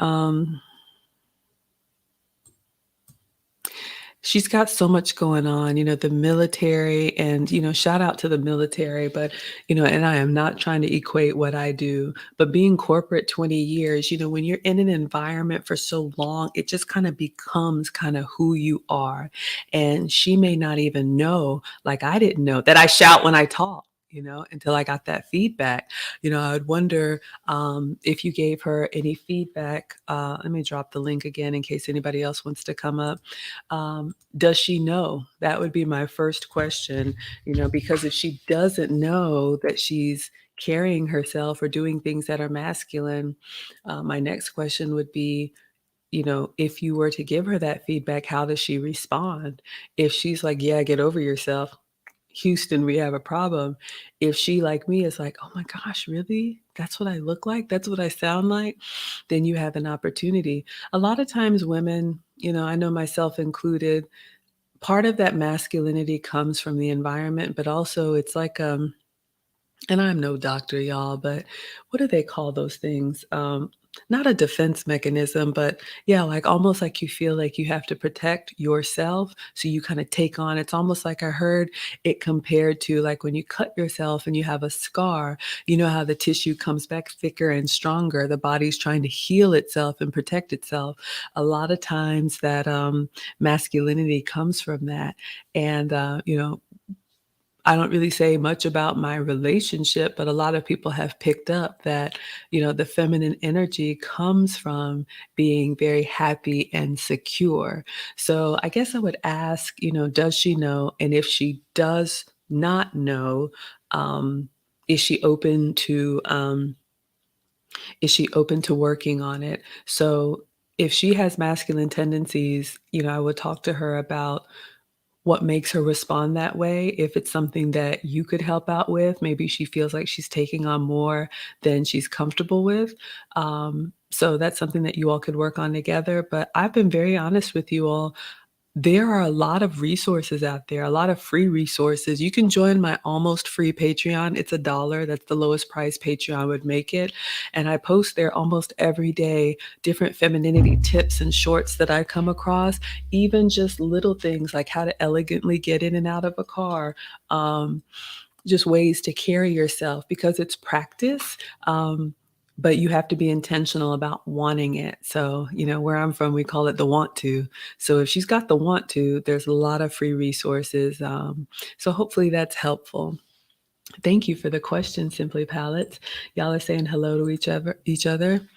She's got so much going on, the military and, shout out to the military, but, and I am not trying to equate what I do, but being corporate 20 years, when you're in an environment for so long, it just kind of becomes kind of who you are. And she may not even know, like I didn't know that I shout when I talk. Until I got that feedback, I would wonder if you gave her any feedback. Let me drop the link again in case anybody else wants to come up. Does she know? That would be my first question, because if she doesn't know that she's carrying herself or doing things that are masculine, my next question would be, if you were to give her that feedback, how does she respond? If she's like, yeah, get over yourself, Houston, we have a problem. If she, like me, is like, "Oh my gosh, really? That's what I look like? That's what I sound like?" Then you have an opportunity. A lot of times women, I know myself included, part of that masculinity comes from the environment, but also it's like, and I'm no doctor, y'all, but what do they call those things? Not a defense mechanism, but yeah, like almost like you feel like you have to protect yourself. So you kind of take on, it's almost like I heard it compared to like when you cut yourself and you have a scar, you know how the tissue comes back thicker and stronger. The body's trying to heal itself and protect itself. A lot of times that masculinity comes from that. And, I don't really say much about my relationship, but a lot of people have picked up that, the feminine energy comes from being very happy and secure. So I guess I would ask, does she know? And if she does not know, um, is she open to working on it? So if she has masculine tendencies, I would talk to her about what makes her respond that way. If it's something that you could help out with, maybe she feels like she's taking on more than she's comfortable with. So that's something that you all could work on together. But I've been very honest with you all. There are a lot of resources out there, a lot of free resources. You can join my almost free Patreon. It's $1. That's the lowest price Patreon would make it. And I post there almost every day different femininity tips and shorts that I come across, even just little things like how to elegantly get in and out of a car, just ways to carry yourself because it's practice. but you have to be intentional about wanting it. So, where I'm from, we call it the want to. So if she's got the want to, there's a lot of free resources. So hopefully that's helpful. Thank you for the question, Simply Palettes. Y'all are saying hello to each other.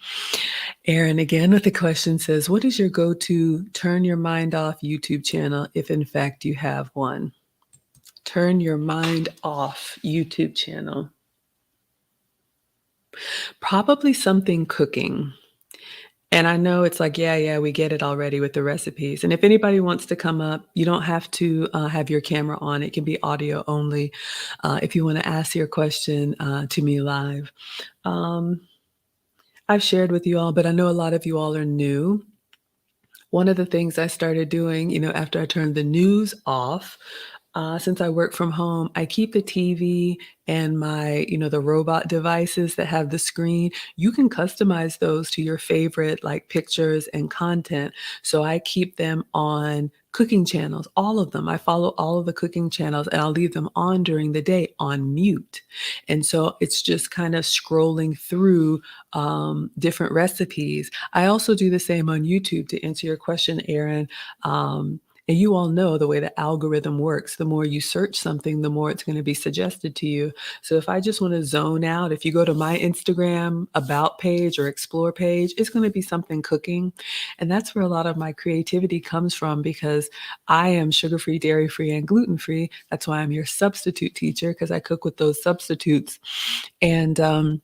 Aaron again with the question says, what is your go-to turn your mind off YouTube channel if in fact you have one? Turn your mind off YouTube channel. Probably something cooking. And I know it's like, yeah, we get it already with the recipes. And if anybody wants to come up, you don't have to have your camera on. It can be audio only if you want to ask your question to me live. I've shared with you all, but I know a lot of you all are new. One of the things I started doing, after I turned the news off, since I work from home, I keep the TV and the robot devices that have the screen. You can customize those to your favorite like pictures and content. So I keep them on cooking channels, all of them. I follow all of the cooking channels and I'll leave them on during the day on mute. And so it's just kind of scrolling through different recipes. I also do the same on YouTube to answer your question, Aaron. And you all know the way the algorithm works. The more you search something, the more it's going to be suggested to you. So if I just want to zone out, if you go to my Instagram about page or explore page, it's going to be something cooking. And that's where a lot of my creativity comes from because I am sugar-free, dairy-free, and gluten-free. That's why I'm your substitute teacher because I cook with those substitutes. And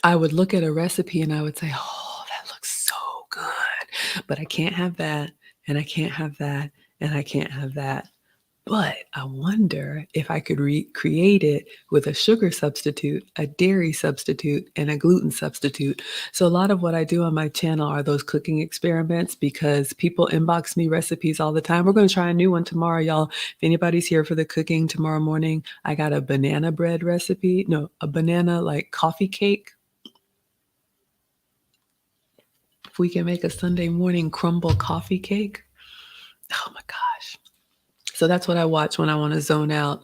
I would look at a recipe and I would say, oh, that looks so good, but I can't have that, and I can't have that, and I can't have that. But I wonder if I could recreate it with a sugar substitute, a dairy substitute, and a gluten substitute. So a lot of what I do on my channel are those cooking experiments because people inbox me recipes all the time. We're going to try a new one tomorrow, y'all. If anybody's here for the cooking tomorrow morning, I got a banana bread recipe. No, a banana like coffee cake. If we can make a Sunday morning crumble coffee cake. Oh my gosh. So that's what I watch when I want to zone out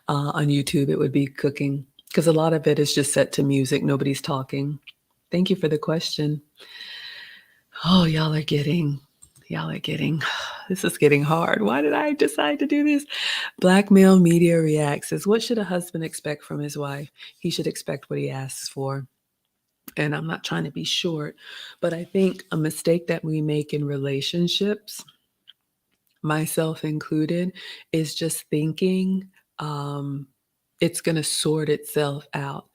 on YouTube. It would be cooking because a lot of it is just set to music. Nobody's talking. Thank you for the question. Oh, this is getting hard. Why did I decide to do this? Black Male Media Reacts says, what should a husband expect from his wife? He should expect what he asks for. And I'm not trying to be short, but I think a mistake that we make in relationships, myself included, is just thinking it's going to sort itself out.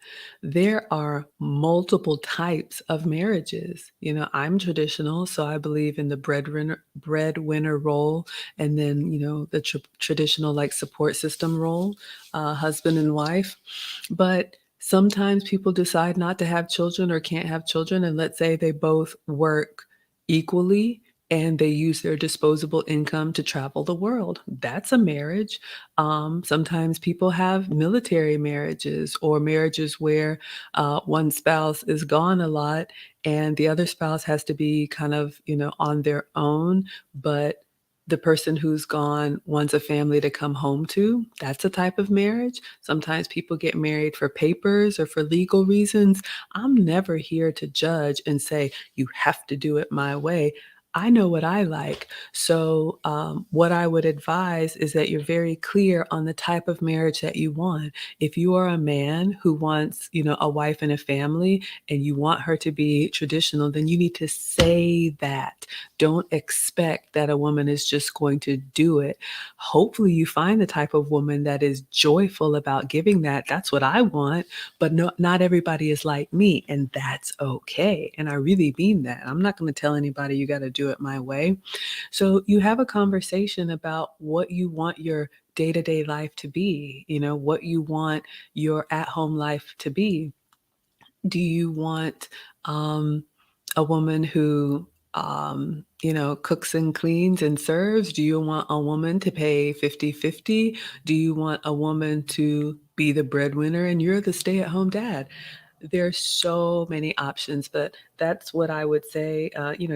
There are multiple types of marriages. I'm traditional, so I believe in the breadwinner role, and then the traditional like support system role, husband and wife. But sometimes people decide not to have children or can't have children, and let's say they both work equally and they use their disposable income to travel the world. That's a marriage. Sometimes people have military marriages or marriages where one spouse is gone a lot and the other spouse has to be kind of, on their own, but the person who's gone wants a family to come home to. That's a type of marriage. Sometimes people get married for papers or for legal reasons. I'm never here to judge and say, you have to do it my way. I know what I like. So, what I would advise is that you're very clear on the type of marriage that you want. If you are a man who wants, a wife and a family, and you want her to be traditional, then you need to say that. Don't expect that a woman is just going to do it. Hopefully, you find the type of woman that is joyful about giving that. That's what I want. But no, not everybody is like me, and that's okay. And I really mean that. I'm not going to tell anybody you got to do it my way. So you have a conversation about what you want your day-to-day life to be, what you want your at-home life to be. Do you want a woman who cooks and cleans and serves? Do you want a woman to pay 50-50? Do you want a woman to be the breadwinner and you're the stay-at-home dad? There's so many options, but that's what I would say.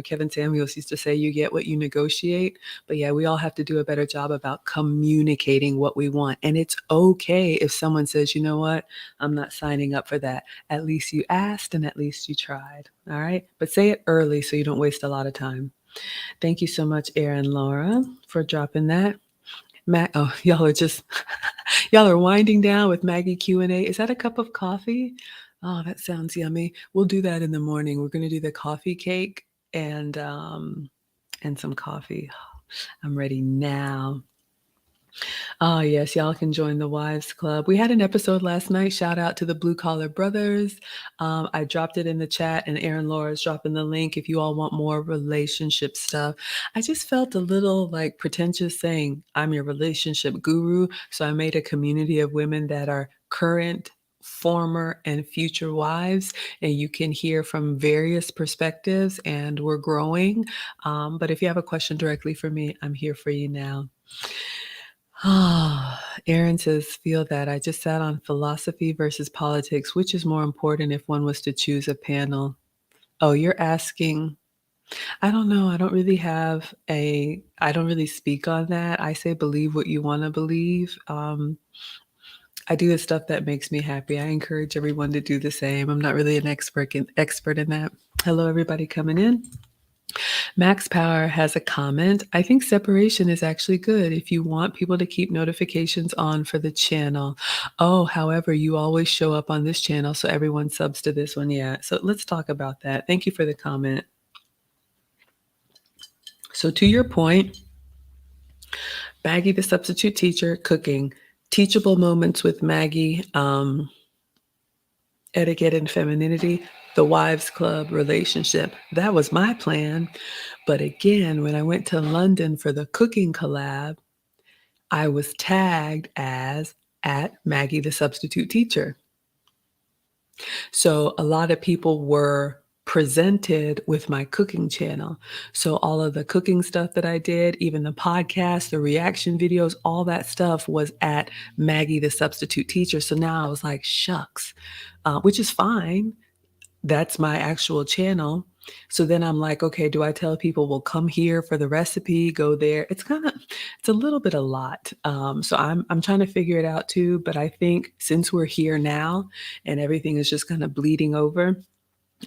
Kevin Samuels used to say, you get what you negotiate. But yeah, we all have to do a better job about communicating what we want. And it's okay if someone says, you know what, I'm not signing up for that. At least you asked and at least you tried. All right. But say it early so you don't waste a lot of time. Thank you so much, Erin Laura, for dropping that. Matt, oh, y'all are just y'all are winding down with Maggie Q&A. Is that a cup of coffee? Oh, that sounds yummy. We'll do that in the morning. We're going to do the coffee cake and some coffee. I'm ready now. Oh, yes, y'all can join the Wives Club. We had an episode last night. Shout out to the Blue Collar Brothers. I dropped it in the chat, and Erin Laura's dropping the link if you all want more relationship stuff. I just felt a little like pretentious saying I'm your relationship guru. So I made a community of women that are current, former, and future wives, and you can hear from various perspectives, and we're growing. But if you have a question directly for me, I'm here for you now. Aaron says, feel that I just sat on philosophy versus politics. Which is more important if one was to choose a panel? Oh, you're asking. I don't know. I don't really speak on that. I say believe what you want to believe. I do the stuff that makes me happy. I encourage everyone to do the same. I'm not really an expert in that. Hello, everybody coming in. Max Power has a comment. I think separation is actually good if you want people to keep notifications on for the channel. Oh, however, you always show up on this channel, so everyone subs to this one. Yeah. So let's talk about that. Thank you for the comment. So to your point, Maggie, the substitute teacher, cooking, teachable moments with Maggie, etiquette and femininity, the wives club relationship. That was my plan. But again, when I went to London for the cooking collab, I was tagged as at Maggie the substitute teacher. So a lot of people were presented with my cooking channel. So all of the cooking stuff that I did, even the podcast, the reaction videos, all that stuff was at Maggie the substitute teacher. So now I was like, shucks, which is fine. That's my actual channel. So then I'm like, okay, do I tell people, well, come here for the recipe, go there? It's a little bit a lot. So I'm trying to figure it out too. But I think since we're here now and everything is just kind of bleeding over,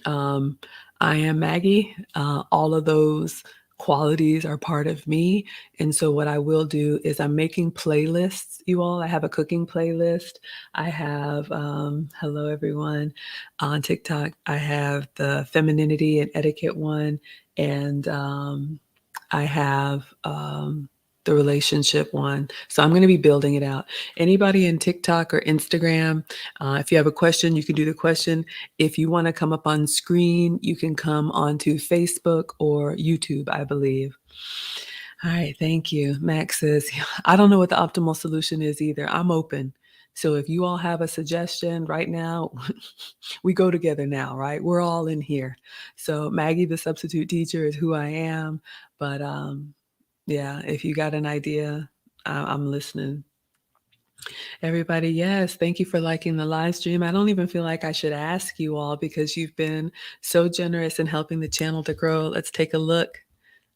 um, I am Maggie. All of those qualities are part of me. And so what I will do is I'm making playlists, you all. I have a cooking playlist. I have, hello everyone, on TikTok. I have the femininity and etiquette one. And I have the relationship one. So I'm going to be building it out. Anybody in TikTok or Instagram, if you have a question, you can do the question. If you want to come up on screen, you can come onto Facebook or YouTube, I believe. All right, thank you. Max says, I don't know what the optimal solution is either. I'm open. So if you all have a suggestion right now, we go together now, right? We're all in here. So Maggie, the substitute teacher, is who I am. But yeah, if you got an idea, I'm listening. Everybody, yes, thank you for liking the live stream. I don't even feel like I should ask you all because you've been so generous in helping the channel to grow. Let's take a look.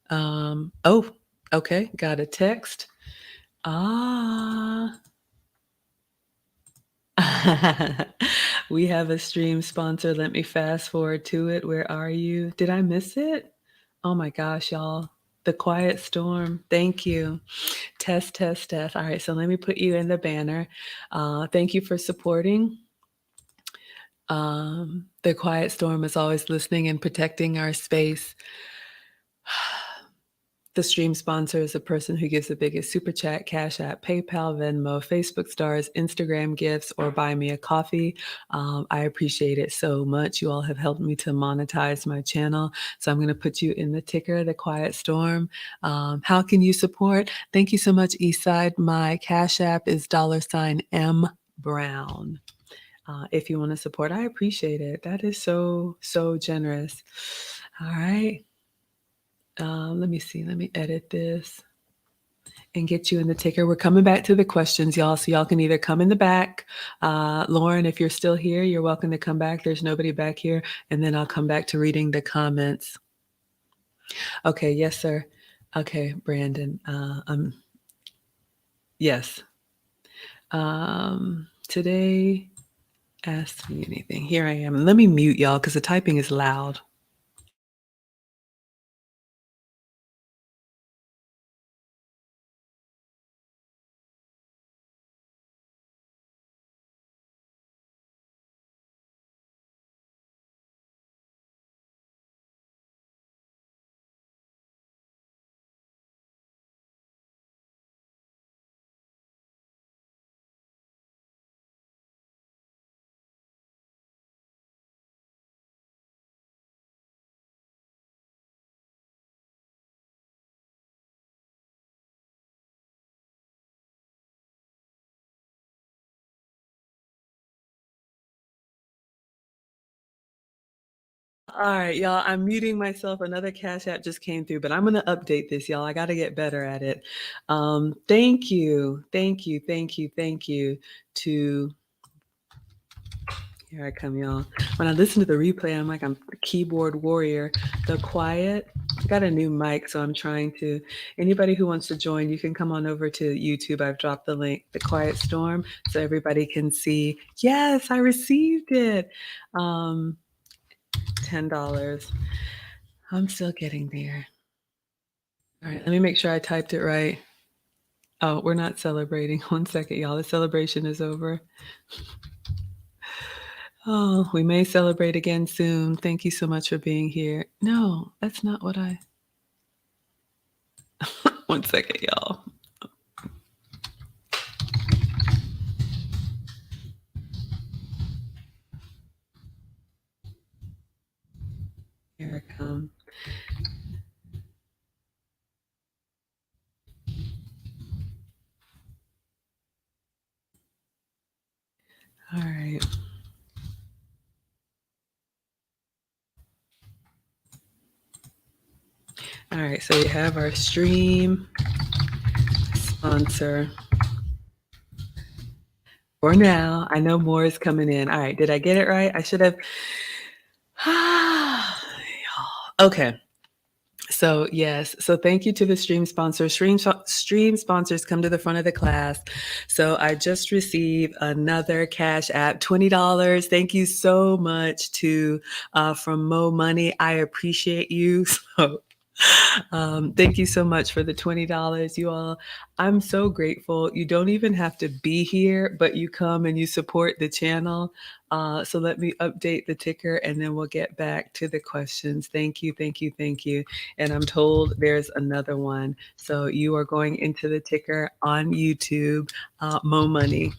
Oh, okay, got a text. Ah. We have a stream sponsor. Let me fast forward to it. Where are you? Did I miss it? Oh my gosh, y'all. The Quiet Storm. Thank you. Test, test, test. All right, so let me put you in the banner. Thank you for supporting. The Quiet Storm is always listening and protecting our space. The stream sponsor is a person who gives the biggest super chat, Cash App, PayPal, Venmo, Facebook stars, Instagram gifts, or buy me a coffee. I appreciate it so much. You all have helped me to monetize my channel. So I'm going to put you in the ticker, The Quiet Storm. How can you support? Thank you so much, Eastside. My Cash App is $M Brown. If you want to support, I appreciate it. That is so, so generous. All right. Let me see. Let me edit this. and get you in the ticker. We're coming back to the questions, y'all, so y'all can either come in the back. Lauren, if you're still here, you're welcome to come back. There's nobody back here. And then I'll come back to reading the comments. Okay, yes, sir. Okay, Brandon. Yes. Today, ask me anything. Here I am. Let me mute y'all because the typing is loud. All right, y'all, I'm muting myself. Another Cash App just came through, but I'm going to update this, y'all. I got to get better at it. Thank you to, here I come, y'all. When I listen to the replay, I'm like, I'm a keyboard warrior. The Quiet, I got a new mic, so I'm trying to, anybody who wants to join, you can come on over to YouTube. I've dropped the link, The Quiet Storm, so everybody can see. Yes, I received it. $10. I'm still getting there. All right, let me make sure I typed it right. Oh, we're not celebrating. One second, y'all. The celebration is over. Oh, we may celebrate again soon. Thank you so much for being here. No, that's not what I... One second, y'all. Here I come. All right. All right, so we have our stream sponsor. For now, I know more is coming in. All right, did I get it right? I should have... Okay. So yes, so thank you to the stream sponsors. Stream sponsors come to the front of the class. So I just received another Cash App, $20. Thank you so much to from Mo Money. I appreciate you. So thank you so much for the $20, you all. I'm so grateful. You don't even have to be here, but you come and you support the channel. So let me update the ticker and then we'll get back to the questions. Thank you, thank you, thank you. And I'm told there's another one. So you are going into the ticker on YouTube, Mo Money.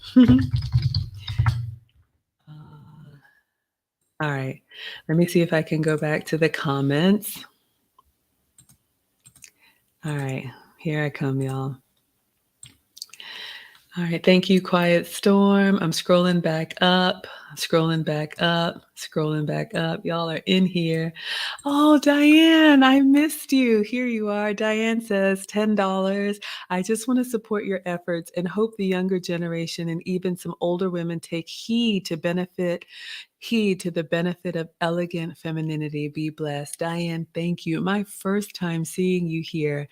All right, let me see if I can go back to the comments. All right, here I come, y'all. All right, thank you, Quiet Storm. I'm scrolling back up, scrolling back up, scrolling back up. Y'all are in here. Oh, Diane, I missed you. Here you are. Diane says $10. I just want to support your efforts and hope the younger generation and even some older women take heed to the benefit of elegant femininity. Be blessed. Diane, thank you. My first time seeing you here.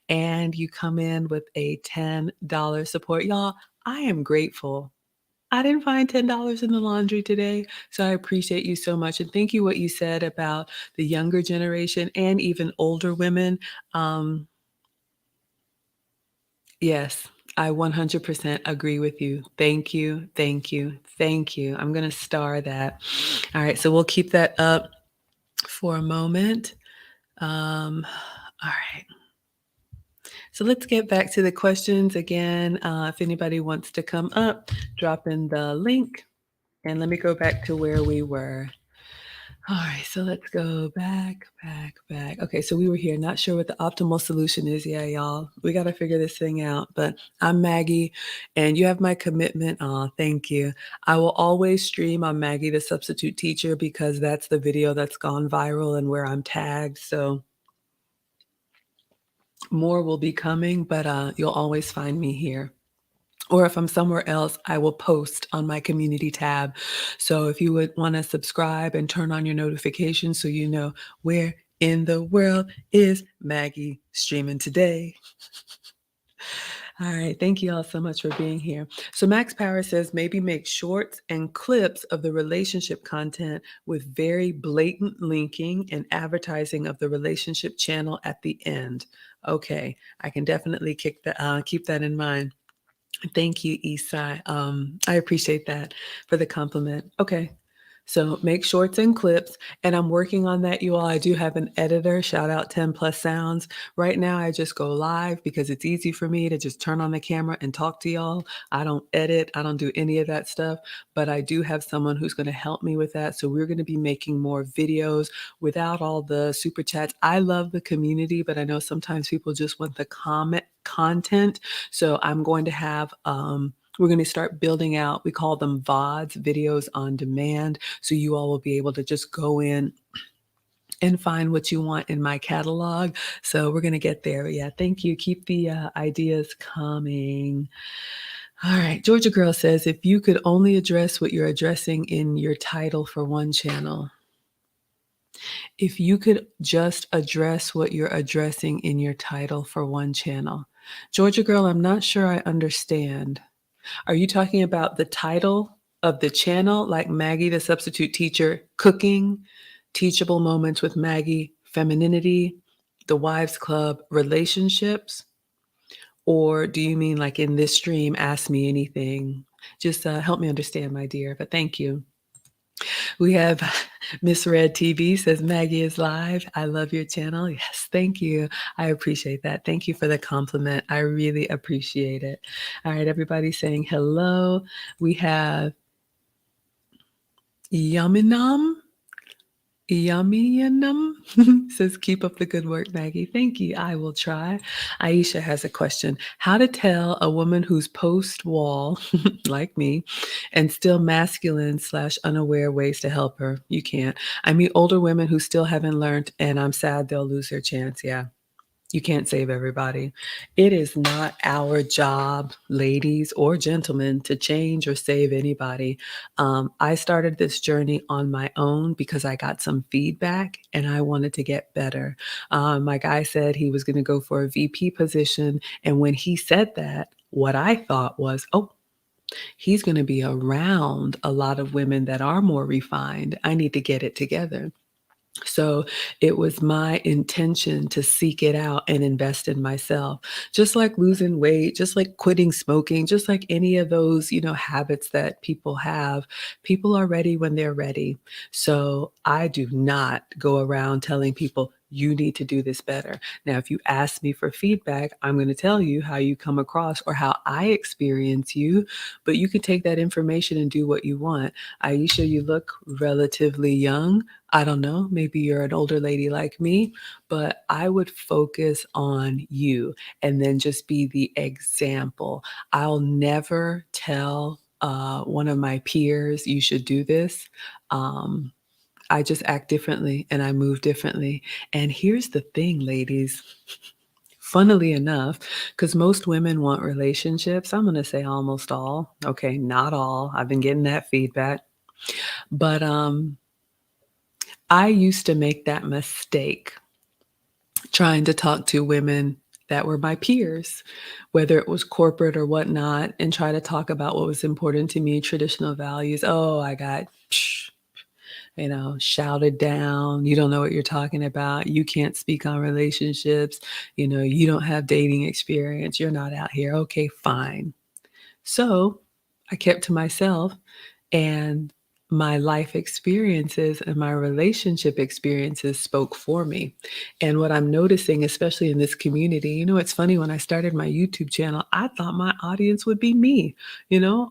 And you come in with a $10 support. Y'all, I am grateful. I didn't find $10 in the laundry today, so I appreciate you so much. And thank you what you said about the younger generation and even older women. Yes, I 100% agree with you. Thank you, thank you, thank you. I'm going to star that. All right, so we'll keep that up for a moment. All right. So let's get back to the questions again. If anybody wants to come up, drop in the link. And let me go back to where we were. All right, so let's go back. Okay, so we were here. Not sure what the optimal solution is. Yeah, y'all. We got to figure this thing out. But I'm Maggie, and you have my commitment. Oh, thank you. I will always stream on Maggie, the substitute teacher, because that's the video that's gone viral and where I'm tagged. So More will be coming, but you'll always find me here. Or if I'm somewhere else, I will post on my community tab. So if you would want to subscribe and turn on your notifications so you know where in the world is Maggie streaming today. All right. Thank you all so much for being here. So Max Power says maybe make shorts and clips of the relationship content with very blatant linking and advertising of the relationship channel at the end. Okay. I can definitely keep that in mind. Thank you, Isai. I appreciate that for the compliment. Okay. So make shorts and clips, and I'm working on that, you all. I do have an editor. Shout out 10 Plus Sounds. Right now, I just go live because it's easy for me to just turn on the camera and talk to y'all. I don't edit. I don't do any of that stuff, but I do have someone who's going to help me with that. So we're going to be making more videos without all the super chats. I love the community, but I know sometimes people just want the comment content. So I'm going to have we're going to start building out, we call them VODs, videos on demand. So you all will be able to just go in and find what you want in my catalog. So we're going to get there. But yeah, thank you. Keep the ideas coming. All right. Georgia Girl says, if you could only address what you're addressing in your title for one channel, if you could just address what you're addressing in your title for one channel. Georgia Girl, I'm not sure I understand. Are you talking about the title of the channel, like Maggie, the substitute teacher, cooking, teachable moments with Maggie, femininity, the wives club, relationships? Or do you mean like in this stream, ask me anything? Just help me understand, my dear, but thank you. We have Miss Red TV says, Maggie is live. I love your channel. Yes, thank you. I appreciate that. Thank you for the compliment. I really appreciate it. All right, everybody saying hello. We have Yaminam. Yummy says, keep up the good work, Maggie. Thank you. I will try. Aisha has a question. How to tell a woman who's post-wall, like me, and still masculine / unaware ways to help her? You can't. I meet older women who still haven't learned, and I'm sad they'll lose their chance. Yeah. You can't save everybody. It is not our job, ladies or gentlemen, to change or save anybody. I started this journey on my own because I got some feedback and I wanted to get better. My guy said he was going to go for a VP position. And when he said that, what I thought was, oh, he's going to be around a lot of women that are more refined. I need to get it together. So it was my intention to seek it out and invest in myself, just like losing weight, just like quitting smoking, just like any of those, habits that people have. People are ready when they're ready. So I do not go around telling people, you need to do this better. Now, if you ask me for feedback, I'm going to tell you how you come across or how I experience you, but you can take that information and do what you want. Aisha, you look relatively young. I don't know, maybe you're an older lady like me, but I would focus on you and then just be the example. I'll never tell one of my peers, you should do this. I just act differently and I move differently. And here's the thing, ladies. Funnily enough, because most women want relationships, I'm going to say almost all. Okay, not all. I've been getting that feedback. But I used to make that mistake trying to talk to women that were my peers, whether it was corporate or whatnot, and try to talk about what was important to me, traditional values. Oh, I got, shouted down. You don't know what you're talking about. You can't speak on relationships. You don't have dating experience. You're not out here. Okay, fine. So I kept to myself, and my life experiences and my relationship experiences spoke for me. And what I'm noticing, especially in this community, it's funny, when I started my YouTube channel, I thought my audience would be me,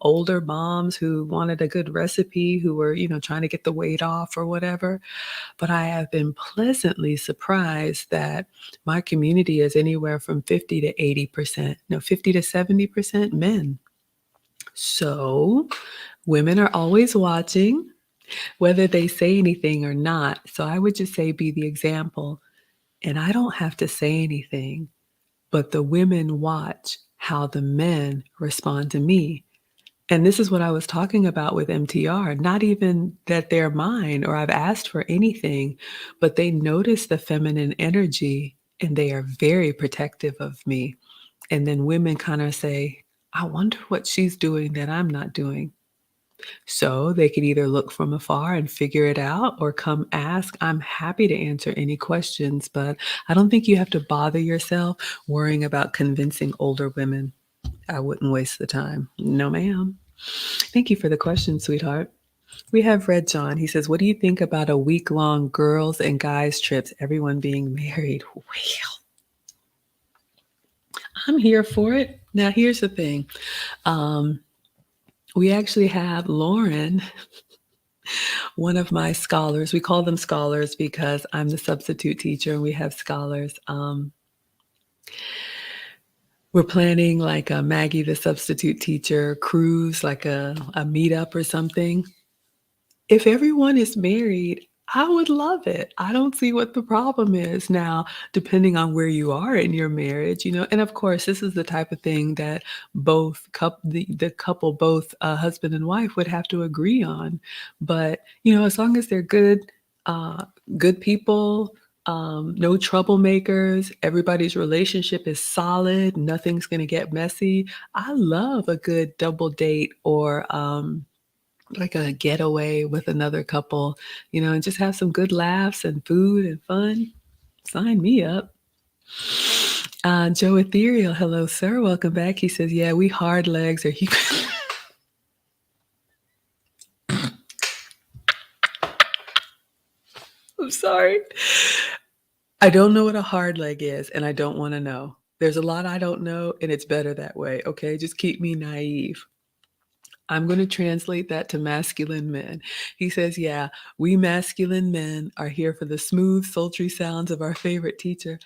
older moms who wanted a good recipe, who were, trying to get the weight off or whatever. But I have been pleasantly surprised that my community is anywhere from 50 to 80%, 50 to 70% men. So women are always watching, whether they say anything or not. So I would just say be the example. And I don't have to say anything. but the women watch how the men respond to me. And this is what I was talking about with MTR, not even that they're mine or I've asked for anything, but they notice the feminine energy and they are very protective of me. And then women kind of say, I wonder what she's doing that I'm not doing. So they could either look from afar and figure it out or come ask. I'm happy to answer any questions, but I don't think you have to bother yourself worrying about convincing older women. I wouldn't waste the time. No, ma'am. Thank you for the question, sweetheart. We have Red John. He says, what do you think about a week-long girls and guys trips, everyone being married? Well, I'm here for it. Now, here's the thing. We actually have Lauren, one of my scholars. We call them scholars because I'm the substitute teacher and we have scholars. We're planning like a Maggie, the substitute teacher cruise, like a meetup or something. If everyone is married, I would love it. I don't see what the problem is. Now, depending on where you are in your marriage, and of course, this is the type of thing that the couple, both husband and wife, would have to agree on. But as long as they're uh, good people, no troublemakers, everybody's relationship is solid, nothing's going to get messy. I love a good double date or like a getaway with another couple, and just have some good laughs and food and fun. Sign me up. Joe Ethereal, hello, sir. Welcome back. He says, yeah, we hard legs are you. I'm sorry. I don't know what a hard leg is, and I don't want to know. There's a lot I don't know, and it's better that way. Okay. Just keep me naive. I'm going to translate that to masculine men. He says, yeah, we masculine men are here for the smooth, sultry sounds of our favorite teacher.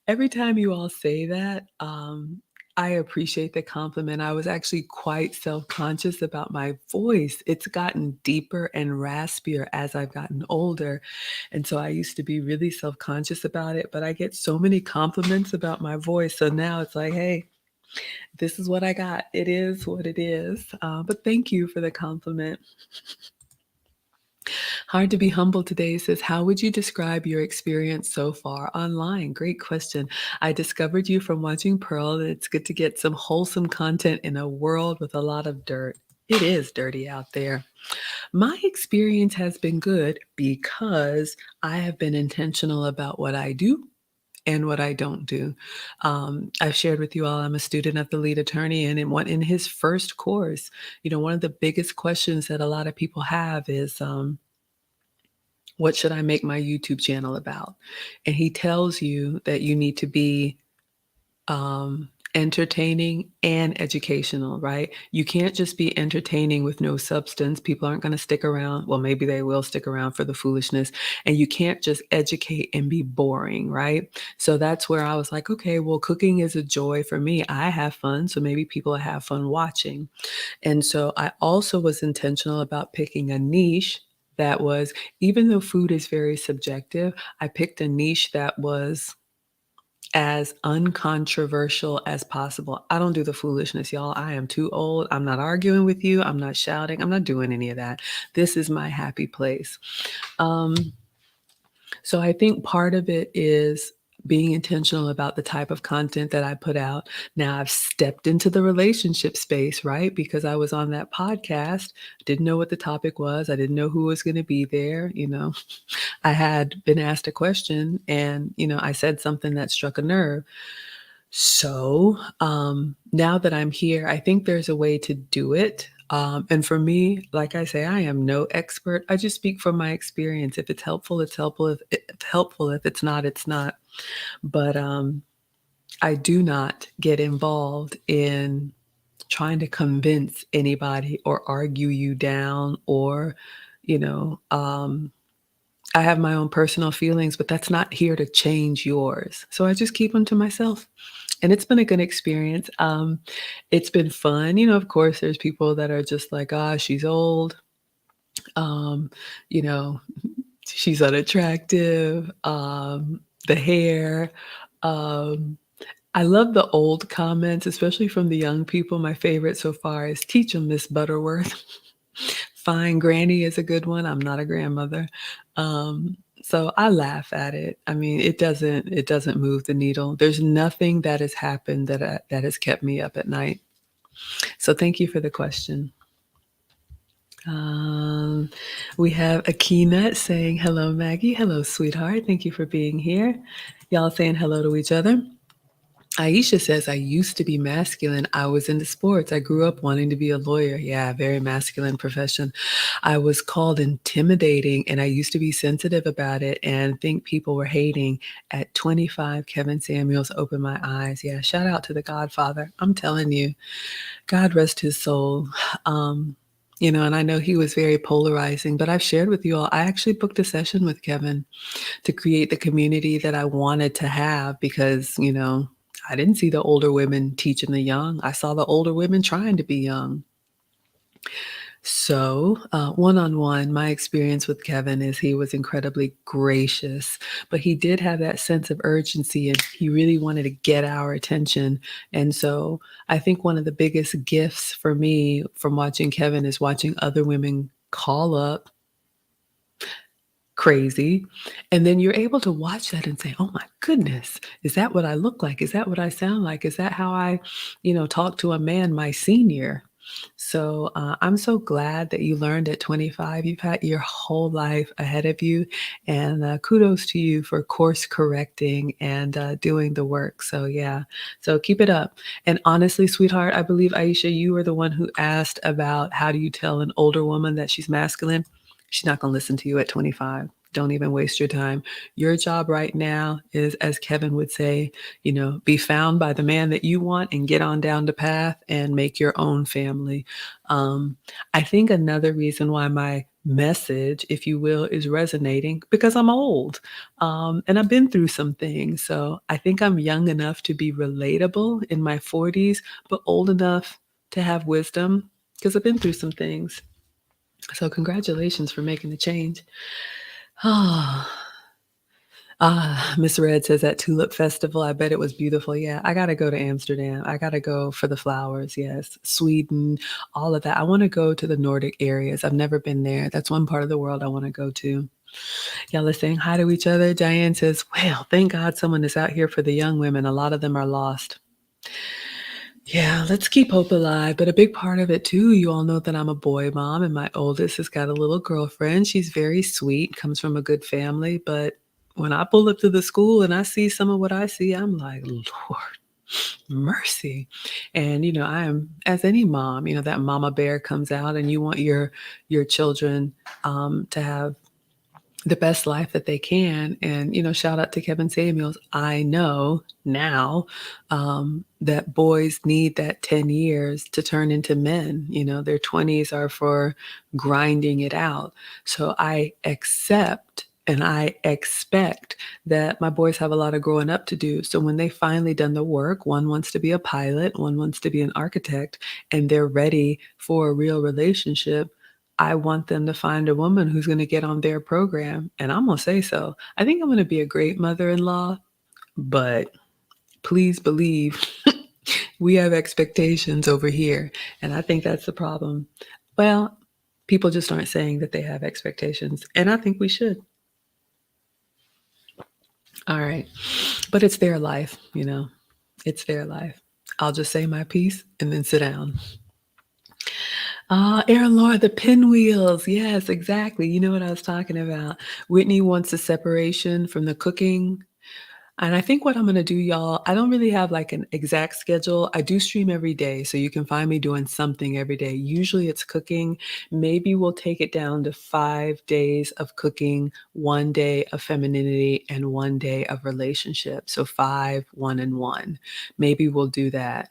Every time you all say that, I appreciate the compliment. I was actually quite self-conscious about my voice. It's gotten deeper and raspier as I've gotten older. And so I used to be really self-conscious about it, but I get so many compliments about my voice. So now it's like, hey, this is what I got. It is what it is. But thank you for the compliment. Hard to be humble today says, how would you describe your experience so far online? Great question. I discovered you from watching Pearl, and it's good to get some wholesome content in a world with a lot of dirt. It is dirty out there. My experience has been good because I have been intentional about what I do and what I don't do. I've shared with you all, I'm a student of the lead attorney, and in his first course, one of the biggest questions that a lot of people have is, what should I make my YouTube channel about? And he tells you that you need to be entertaining and educational, right? You can't just be entertaining with no substance. People aren't going to stick around. Well, maybe they will stick around for the foolishness. And you can't just educate and be boring, right? So that's where I was like, okay, well, cooking is a joy for me. I have fun. So maybe people have fun watching. And so I also was intentional about picking a niche that was, even though food is very subjective, I picked a niche that was as uncontroversial as possible. I don't do the foolishness, y'all. I am too old. I'm not arguing with you. I'm not shouting. I'm not doing any of that. This is my happy place. Um, so I think part of it is being intentional about the type of content that I put out. Now I've stepped into the relationship space, right? Because I was on that podcast, didn't know what the topic was. I didn't know who was going to be there. I had been asked a question and, I said something that struck a nerve. So now that I'm here, I think there's a way to do it. And for me, like I say, I am no expert. I just speak from my experience. If it's helpful, it's helpful. If it's helpful, if it's not, it's not. But I do not get involved in trying to convince anybody or argue you down or, you know, um, I have my own personal feelings, but that's not here to change yours. So I just keep them to myself. And it's been a good experience. It's been fun. Of course, there's people that are just like, ah, she's old. Um, you know, she's unattractive. The hair. Um, I love the old comments, especially from the young people. My favorite so far is "Teach 'em, Miss Butterworth." "Fine granny" is a good one. I'm not a grandmother. So I laugh at it. I mean, it doesn't move the needle. There's nothing that has happened that has kept me up at night. So thank you for the question. Um, we have Akina saying, "Hello, Maggie. Hello, sweetheart. Thank you for being here." Y'all saying hello to each other. Aisha says, "I used to be masculine. I was into sports. I grew up wanting to be a lawyer." Yeah, very masculine profession. "I was called intimidating, and I used to be sensitive about it and think people were hating. At 25, Kevin Samuels opened my eyes." Yeah, shout out to the Godfather. I'm telling you, God rest his soul. Um, and I know he was very polarizing, but I've shared with you all, I actually booked a session with Kevin to create the community that I wanted to have because, I didn't see the older women teaching the young. I saw the older women trying to be young. So, one-on-one, my experience with Kevin is he was incredibly gracious, but he did have that sense of urgency and he really wanted to get our attention. And so I think one of the biggest gifts for me from watching Kevin is watching other women call up crazy. And then you're able to watch that and say, "Oh my goodness, is that what I look like? Is that what I sound like? Is that how I, talk to a man, my senior?" So I'm so glad that you learned at 25. You've had your whole life ahead of you. And kudos to you for course correcting and doing the work. So, yeah, so keep it up. And honestly, sweetheart, I believe, Aisha, you were the one who asked about how do you tell an older woman that she's masculine? She's not going to listen to you at 25. Don't even waste your time. Your job right now is, as Kevin would say, be found by the man that you want and get on down the path and make your own family. Um, I think another reason why my message, if you will, is resonating because I'm old and I've been through some things. So I think I'm young enough to be relatable in my 40s, but old enough to have wisdom because I've been through some things. So congratulations for making the change. Miss Red says that tulip festival, I bet it was beautiful. Yeah, I gotta go to Amsterdam. I gotta go for the flowers, yes. Sweden, all of that. I wanna go to the Nordic areas. I've never been there. That's one part of the world I wanna go to. Y'all are saying hi to each other. Diane says, "Well, thank God someone is out here for the young women. A lot of them are lost." Yeah, let's keep hope alive. But a big part of it too, you all know that I'm a boy mom and my oldest has got a little girlfriend. She's very sweet, comes from a good family. But when I pull up to the school and I see some of what I see, I'm like, Lord, mercy. And I am, as any mom, that mama bear comes out and you want your children to have the best life that they can. And, shout out to Kevin Samuels. I know now that boys need that 10 years to turn into men. Their 20s are for grinding it out. So I accept and I expect that my boys have a lot of growing up to do. So when they finally done the work, one wants to be a pilot, one wants to be an architect, and they're ready for a real relationship. I want them to find a woman who's going to get on their program. And I'm going to say so. I think I'm going to be a great mother in law, but please believe we have expectations over here. And I think that's the problem. Well, people just aren't saying that they have expectations. And I think we should. All right. But it's their life. It's their life. I'll just say my piece and then sit down. Aaron Laura, the pinwheels. Yes, exactly. You know what I was talking about. Whitney wants a separation from the cooking. And I think what I'm gonna do, y'all, I don't really have like an exact schedule. I do stream every day, so you can find me doing something every day. Usually it's cooking. Maybe we'll take it down to 5 days of cooking, 1 day of femininity, and 1 day of relationship. So 5, 1, and 1. Maybe we'll do that.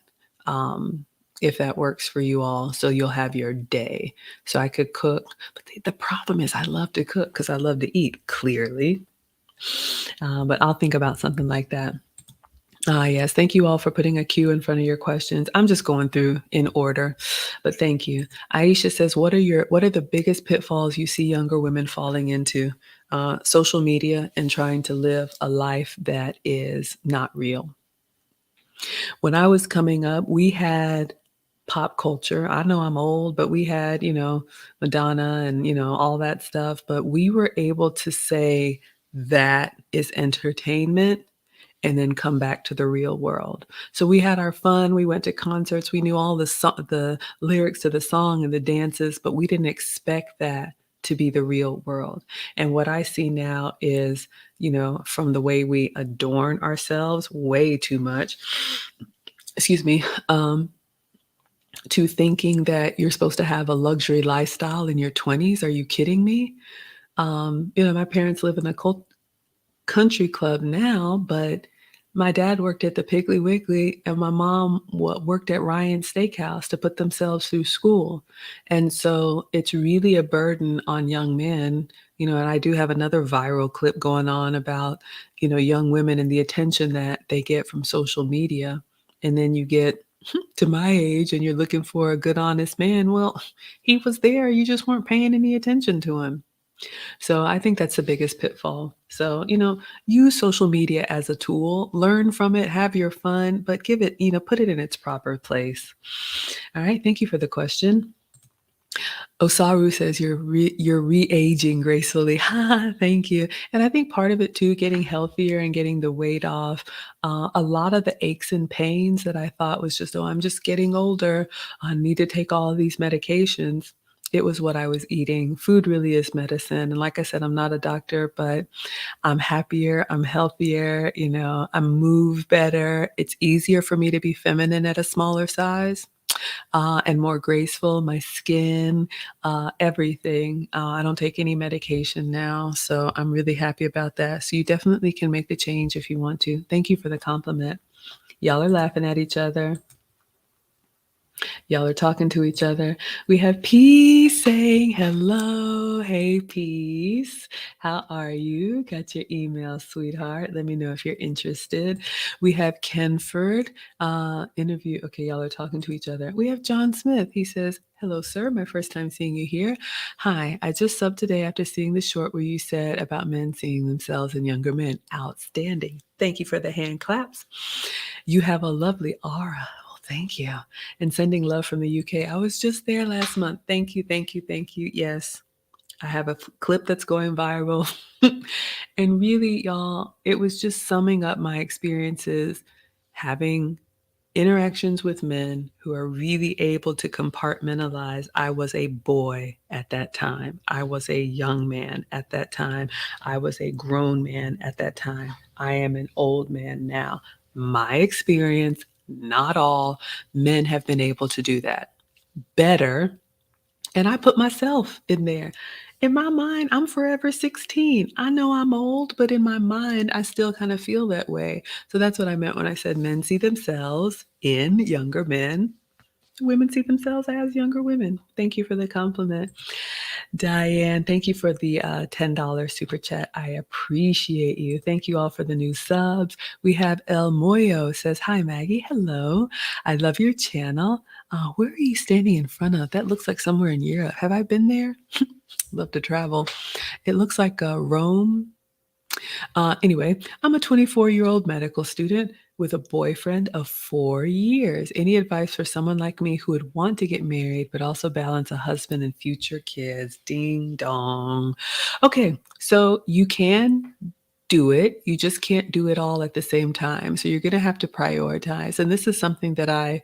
If that works for you all, so you'll have your day. So I could cook, but the problem is I love to cook because I love to eat, clearly. But I'll think about something like that. Yes, thank you all for putting a Q in front of your questions. I'm just going through in order, but thank you. Aisha says, what are the biggest pitfalls you see younger women falling into? Social media and trying to live a life that is not real. When I was coming up, we had pop culture. I know I'm old, but we had, Madonna and, all that stuff, but we were able to say that is entertainment and then come back to the real world. So we had our fun, we went to concerts, we knew all the lyrics to the song and the dances, but we didn't expect that to be the real world. And what I see now is, from the way we adorn ourselves way too much, excuse me, to thinking that you're supposed to have a luxury lifestyle in your 20s. Are you kidding me? My parents live in a country club now, but my dad worked at the Piggly Wiggly and my mom worked at Ryan's Steakhouse to put themselves through school. And so it's really a burden on young men, and I do have another viral clip going on about, young women and the attention that they get from social media. And then you get to my age and you're looking for a good, honest man. Well, he was there. You just weren't paying any attention to him. So I think that's the biggest pitfall. So, use social media as a tool, learn from it, have your fun, but give it, put it in its proper place. All right. Thank you for the question. Osaru says you're re-aging gracefully. Thank you. And I think part of it too, getting healthier and getting the weight off. A lot of the aches and pains that I thought was just, oh, I'm just getting older. I need to take all of these medications. It was what I was eating. Food really is medicine. And like I said, I'm not a doctor, but I'm happier, I'm healthier, I move better. It's easier for me to be feminine at a smaller size. And more graceful, my skin, everything. I don't take any medication now, so I'm really happy about that. So you definitely can make the change if you want to. Thank you for the compliment. Y'all are laughing at each other. Y'all are talking to each other. We have Peace saying hello. Hey, Peace. How are you? Got your email, sweetheart. Let me know if you're interested. We have Kenford interview. Okay, y'all are talking to each other. We have John Smith. He says, hello, sir. My first time seeing you here. Hi, I just subbed today after seeing the short where you said about men seeing themselves in younger men. Outstanding. Thank you for the hand claps. You have a lovely aura. Well, thank you. And sending love from the UK. I was just there last month. Thank you, thank you, thank you. Yes, I have a clip that's going viral. And really, y'all, it was just summing up my experiences having interactions with men who are really able to compartmentalize. I was a boy at that time. I was a young man at that time. I was a grown man at that time. I am an old man now. My experience, not all men have been able to do that better. And I put myself in there. In my mind, I'm forever 16. I know I'm old, but in my mind, I still kind of feel that way. So that's what I meant when I said men see themselves in younger men. Women see themselves as younger women. Thank you for the compliment. Diane, thank you for the $10 super chat. I appreciate you. Thank you all for the new subs. We have El Moyo says, hi, Maggie. Hello. I love your channel. Where are you standing in front of? That looks like somewhere in Europe. Have I been there? Love to travel. It looks like Rome. Anyway, I'm a 24-year-old medical student with a boyfriend of 4 years. Any advice for someone like me who would want to get married, but also balance a husband and future kids? Ding dong. Okay, so you can do it. You just can't do it all at the same time. So you're going to have to prioritize. And this is something that I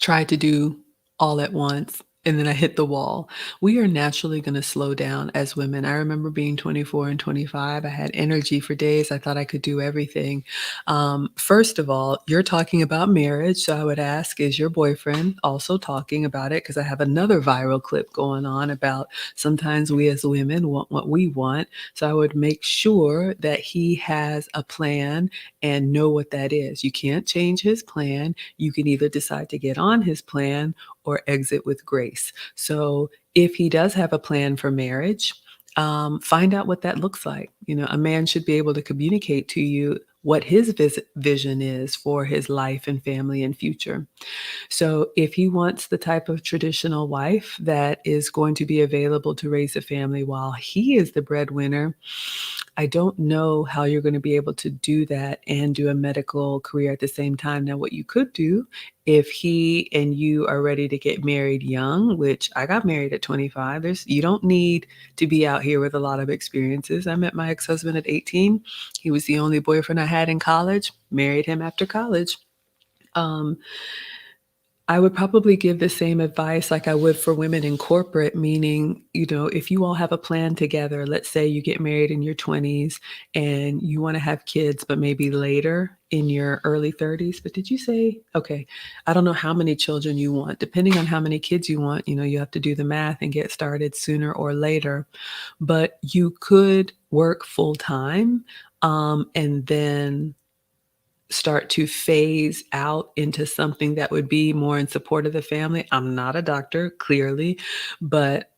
tried to do all at once. And then I hit the wall. We are naturally going to slow down as women. I remember being 24 and 25. I had energy for days. I thought I could do everything. First of all, you're talking about marriage. So I would ask, is your boyfriend also talking about it? Because I have another viral clip going on about sometimes we as women want what we want. So I would make sure that he has a plan and know what that is. You can't change his plan. You can either decide to get on his plan or exit with grace. So if he does have a plan for marriage, find out what that looks like. A man should be able to communicate to you what his vision is for his life and family and future. So if he wants the type of traditional wife that is going to be available to raise a family while he is the breadwinner, I don't know how you're gonna be able to do that and do a medical career at the same time. Now, what you could do, if he and you are ready to get married young, which I got married at 25, you don't need to be out here with a lot of experiences. I met my ex-husband at 18. He was the only boyfriend I had in college, married him after college. Um, I would probably give the same advice like I would for women in corporate, meaning, if you all have a plan together, let's say you get married in your 20s and you want to have kids, but maybe later in your early 30s. But did you say, okay, I don't know how many children you want. Depending on how many kids you want, you have to do the math and get started sooner or later. But you could work full time and then start to phase out into something that would be more in support of the family. I'm not a doctor, clearly, but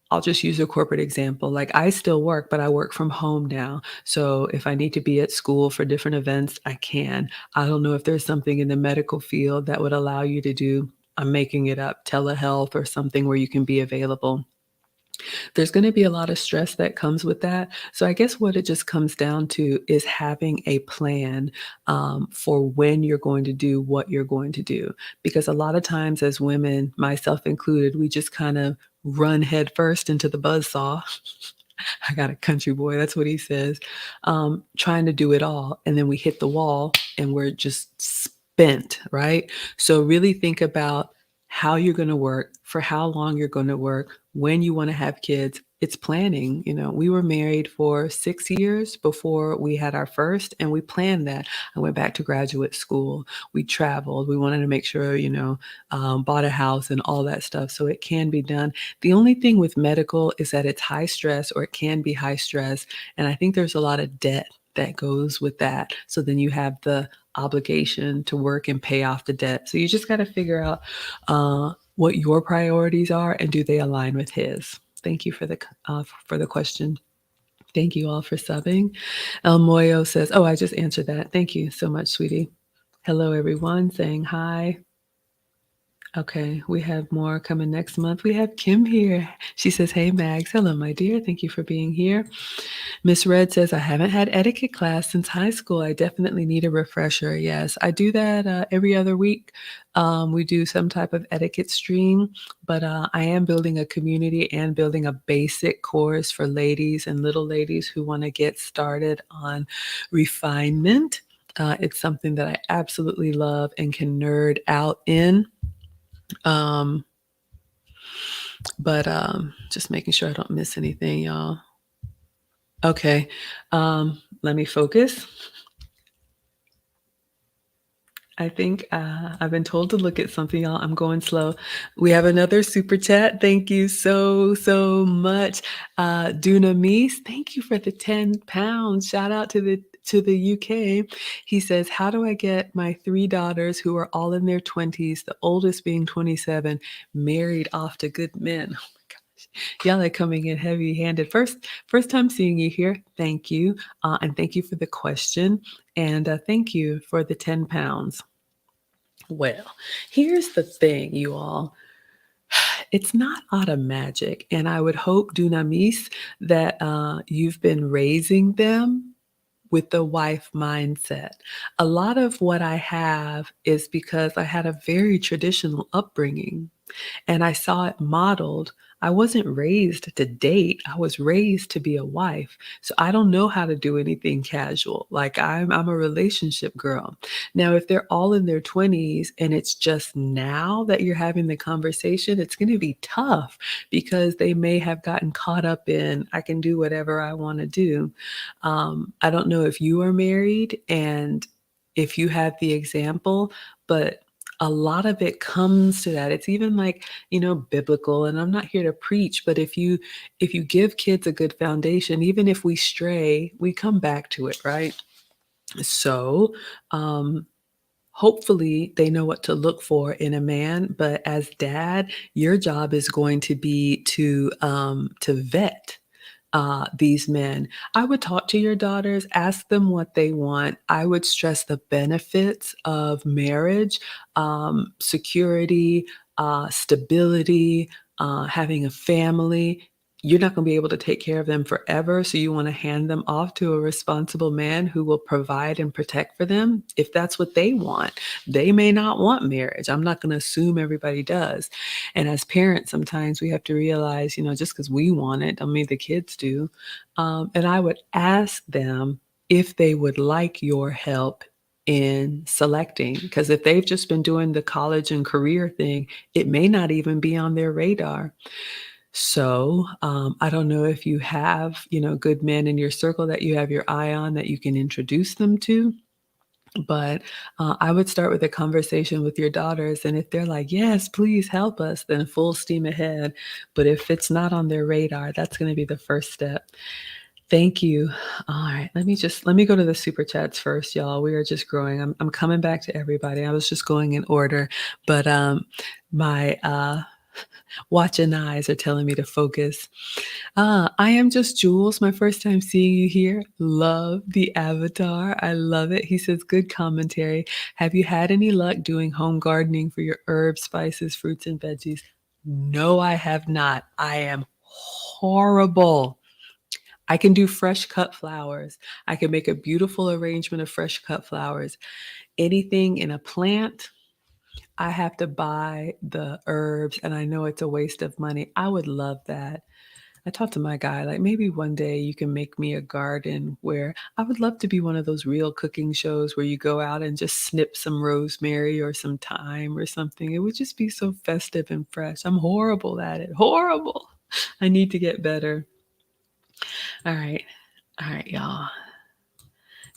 I'll just use a corporate example. Like I still work, but I work from home now. So if I need to be at school for different events, I can. I don't know if there's something in the medical field that would allow you to do, I'm making it up, telehealth or something where you can be available. There's gonna be a lot of stress that comes with that. So I guess what it just comes down to is having a plan, for when you're going to do what you're going to do. Because a lot of times as women, myself included, we just kind of run headfirst into the buzzsaw. I got a country boy, that's what he says, trying to do it all. And then we hit the wall and we're just spent, right? So really think about how you're going to work, for how long you're going to work, when you want to have kids. It's planning. We were married for 6 years before we had our first, and we planned that. I went back to graduate school. We traveled. We wanted to make sure, bought a house and all that stuff. So it can be done. The only thing with medical is that it's high stress, or it can be high stress. And I think there's a lot of debt that goes with that. So then you have the obligation to work and pay off the debt. So you just got to figure out what your priorities are and do they align with his. Thank you for the question. Thank you all for subbing. El Moyo says, "Oh, I just answered that. Thank you so much, sweetie." Hello, everyone, saying hi. Okay, we have more coming next month. We have Kim here. She says, "Hey, Mags. Hello, my dear. Thank you for being here." Miss Red says, "I haven't had etiquette class since high school. I definitely need a refresher." Yes, I do that every other week. We do some type of etiquette stream, but I am building a community and building a basic course for ladies and little ladies who want to get started on refinement. It's something that I absolutely love and can nerd out in. Um, but just making sure I don't miss anything, y'all. Okay, let me focus. I think I've been told to look at something, y'all. I'm going slow. We have another super chat. Thank you so, so much. Dunamis, thank you for the 10 pounds. Shout out to the UK. He says, "How do I get my 3 daughters who are all in their 20s, the oldest being 27, married off to good men?" Oh my gosh. Y'all are coming in heavy-handed. First time seeing you here. Thank you. And thank you for the question. And thank you for the 10 pounds. Well, here's the thing, you all. It's not automagic. And I would hope, Dunamis, that you've been raising them with the wife mindset. A lot of what I have is because I had a very traditional upbringing and I saw it modeled. I wasn't raised to date. I was raised to be a wife. So I don't know how to do anything casual. Like I'm a relationship girl. Now, if they're all in their 20s and it's just now that you're having the conversation, it's going to be tough because they may have gotten caught up in I can do whatever I want to do. I don't know if you are married and if you have the example, but a lot of it comes to that. It's even like, biblical, and I'm not here to preach, but if you give kids a good foundation, even if we stray, we come back to it, right? So, hopefully they know what to look for in a man, but as dad, your job is going to be to vet these men. I would talk to your daughters, ask them what they want. I would stress the benefits of marriage, security, stability, having a family. you're not going to be able to take care of them forever. So you want to hand them off to a responsible man who will provide and protect for them if that's what they want. They may not want marriage. I'm not going to assume everybody does. And as parents, sometimes we have to realize, just because we want it, I mean, the kids do. And I would ask them if they would like your help in selecting, because if they've just been doing the college and career thing, it may not even be on their radar. So, I don't know if you have, good men in your circle that you have your eye on that you can introduce them to, but I would start with a conversation with your daughters. And if they're like, yes, please help us, then full steam ahead. But if it's not on their radar, that's going to be the first step. Thank you. All right, let me go to the super chats first, y'all. We are just growing. I'm coming back to everybody. I was just going in order, but my watching eyes are telling me to focus. I am just Jules. My first time seeing you here. Love the avatar. I love it. He says, good commentary. Have you had any luck doing home gardening for your herbs, spices, fruits, and veggies? No, I have not. I am horrible. I can do fresh cut flowers. I can make a beautiful arrangement of fresh cut flowers. Anything in a plant, I have to buy the herbs, and I know it's a waste of money. I would love that. I talked to my guy, like, maybe one day you can make me a garden where I would love to be one of those real cooking shows where you go out and just snip some rosemary or some thyme or something. It would just be so festive and fresh. I'm horrible at it. Horrible. I need to get better. All right. All right, y'all.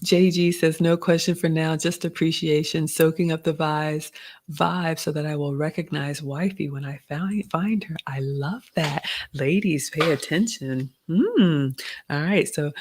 JG says, no question for now, just appreciation, soaking up the vibe so that I will recognize wifey when I find her. I love that. Ladies, pay attention. All right. So,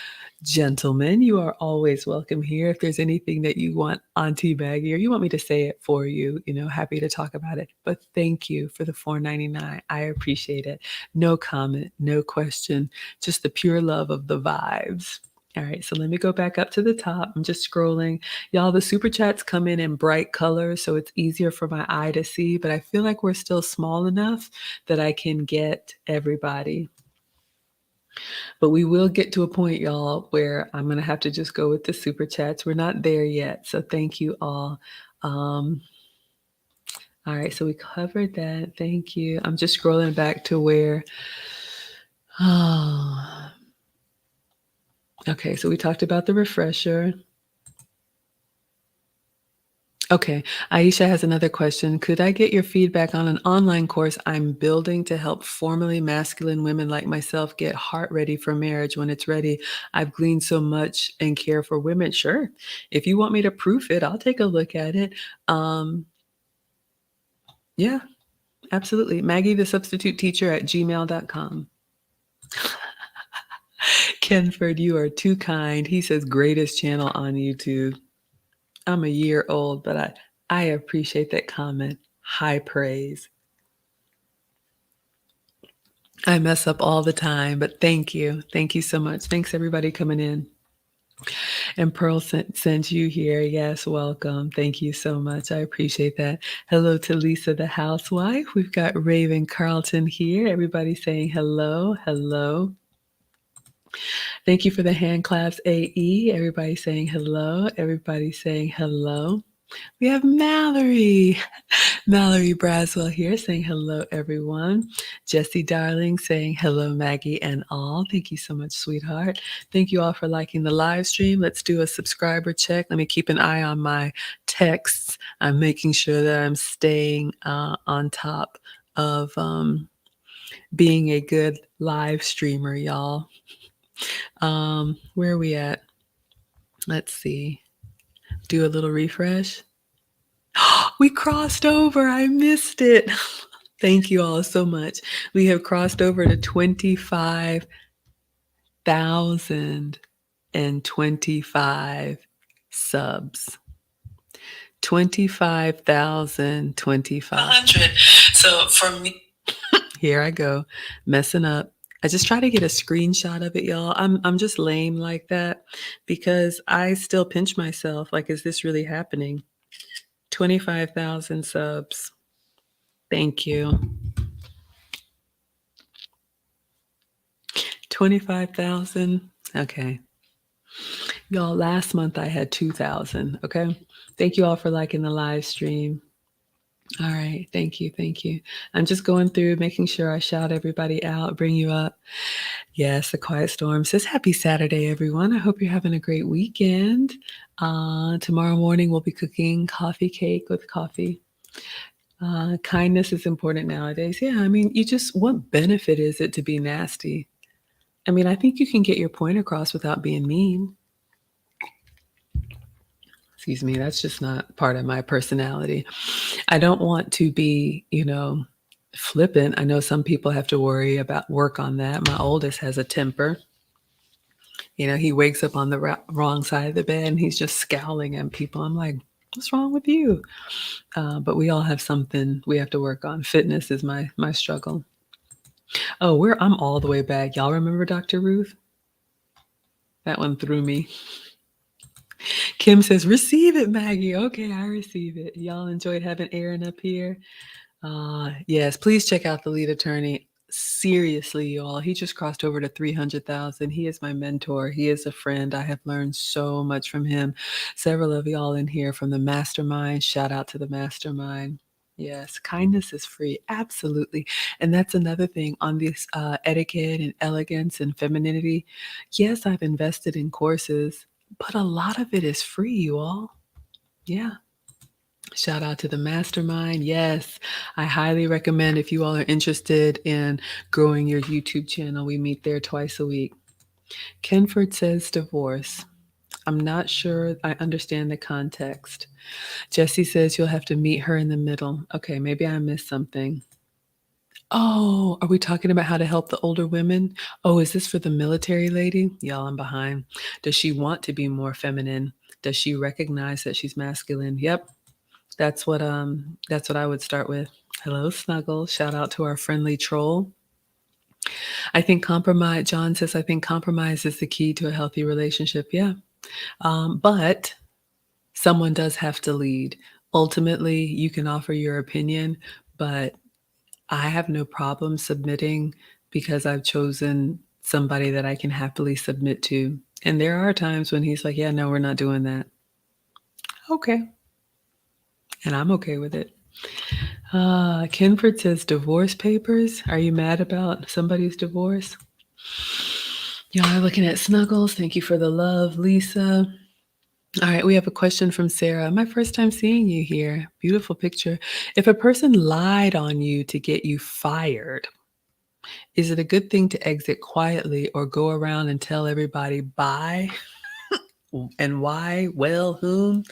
gentlemen, you are always welcome here. If there's anything that you want Auntie Maggie or you want me to say it for you, happy to talk about it. But thank you for the $4.99. I appreciate it. No comment, no question, just the pure love of the vibes. All right, so let me go back up to the top. I'm just scrolling. Y'all, the super chats come in bright colors, so it's easier for my eye to see, but I feel like we're still small enough that I can get everybody. But we will get to a point, y'all, where I'm going to have to just go with the super chats. We're not there yet, so thank you all. All right, so we covered that. Thank you. I'm just scrolling back to where... Okay, so we talked about the refresher. Okay, Aisha has another question. Could I get your feedback on an online course I'm building to help formerly masculine women like myself get heart ready for marriage when it's ready? I've gleaned so much and care for women. Sure. If you want me to proof it, I'll take a look at it. Yeah, absolutely. Maggie, the substitute teacher at gmail.com. Kenford, you are too kind. He says greatest channel on YouTube. I'm a year old, but I appreciate that comment. High praise. I mess up all the time, but thank you. Thank you so much. Thanks, everybody coming in. And Pearl sent you here. Yes, welcome. Thank you so much. I appreciate that. Hello to Lisa, the housewife. We've got Raven Carlton here. Everybody saying hello. Hello. Thank you for the hand claps, AE. Everybody saying hello. Everybody saying hello. We have Mallory. Mallory Braswell here saying hello, everyone. Jessie Darling saying hello, Maggie and all. Thank you so much, sweetheart. Thank you all for liking the live stream. Let's do a subscriber check. Let me keep an eye on my texts. I'm making sure that I'm staying on top of being a good live streamer, y'all. Where are we at? Let's see. Do a little refresh. We crossed over. I missed it. Thank you all so much. We have crossed over to 25,025 subs. 25,025. 100. So for me, here I go, messing up. I just try to get a screenshot of it, y'all. I'm just lame like that because I still pinch myself. Like, is this really happening? 25,000 subs. Thank you. 25,000. Okay. Y'all, last month I had 2,000. Okay. Thank you all for liking the live stream. All right. Thank you. Thank you. I'm just going through, making sure I shout everybody out, bring you up. Yes, the Quiet Storm says, Happy Saturday, everyone. I hope you're having a great weekend. Tomorrow morning, we'll be cooking coffee cake with coffee. Kindness is important nowadays. Yeah, I mean, what benefit is it to be nasty? I mean, I think you can get your point across without being mean. Excuse me, that's just not part of my personality. I don't want to be, flippant. I know some people have to work on that. My oldest has a temper. He wakes up on the wrong side of the bed and he's just scowling at people. I'm like, what's wrong with you? But we all have something we have to work on. Fitness is my struggle. Oh, I'm all the way back. Y'all remember Dr. Ruth? That one threw me. Kim says, receive it, Maggie. Okay, I receive it. Y'all enjoyed having Aaron up here. Yes, please check out the lead attorney. Seriously, y'all, he just crossed over to 300,000. He is my mentor. He is a friend. I have learned so much from him. Several of y'all in here from the mastermind. Shout out to the mastermind. Yes, kindness is free. Absolutely. And that's another thing on this etiquette and elegance and femininity. Yes, I've invested in courses, but a lot of it is free, you all. Yeah. Shout out to the mastermind. Yes, I highly recommend if you all are interested in growing your YouTube channel. We meet there twice a week. Kenford says divorce. I'm not sure I understand the context. Jesse says you'll have to meet her in the middle. Okay, maybe I missed something. Oh, are we talking about how to help the older women? Oh, is this for the military lady? Y'all, I'm behind. Does she want to be more feminine? Does she recognize that she's masculine? Yep. That's what I would start with. Hello, Snuggle. Shout out to our friendly troll. John says, I think compromise is the key to a healthy relationship. Yeah. But someone does have to lead. Ultimately, you can offer your opinion, but I have no problem submitting because I've chosen somebody that I can happily submit to. And there are times when he's like, yeah, no, we're not doing that. Okay. And I'm okay with it. Kenford says divorce papers. Are you mad about somebody's divorce? Y'all are looking at Snuggles. Thank you for the love, Lisa. All right, we have a question from Sarah. My first time seeing you here. Beautiful picture. If a person lied on you to get you fired, is it a good thing to exit quietly or go around and tell everybody bye? And why? Well, whom?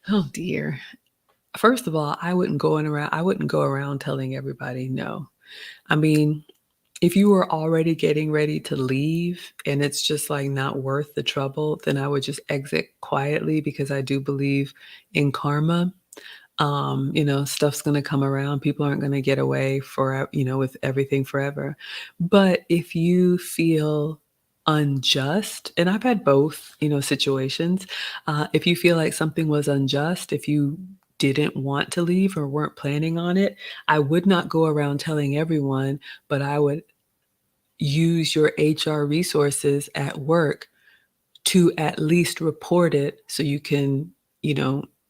Oh dear. First of all, I wouldn't go around telling everybody no. I mean, if you were already getting ready to leave and it's just like not worth the trouble, then I would just exit quietly because I do believe in karma. Stuff's going to come around. People aren't going to get away with everything forever. But if you feel unjust, and I've had both, situations, if you feel like something was unjust, if you didn't want to leave or weren't planning on it, I would not go around telling everyone, but I would use your HR resources at work to at least report it so you can,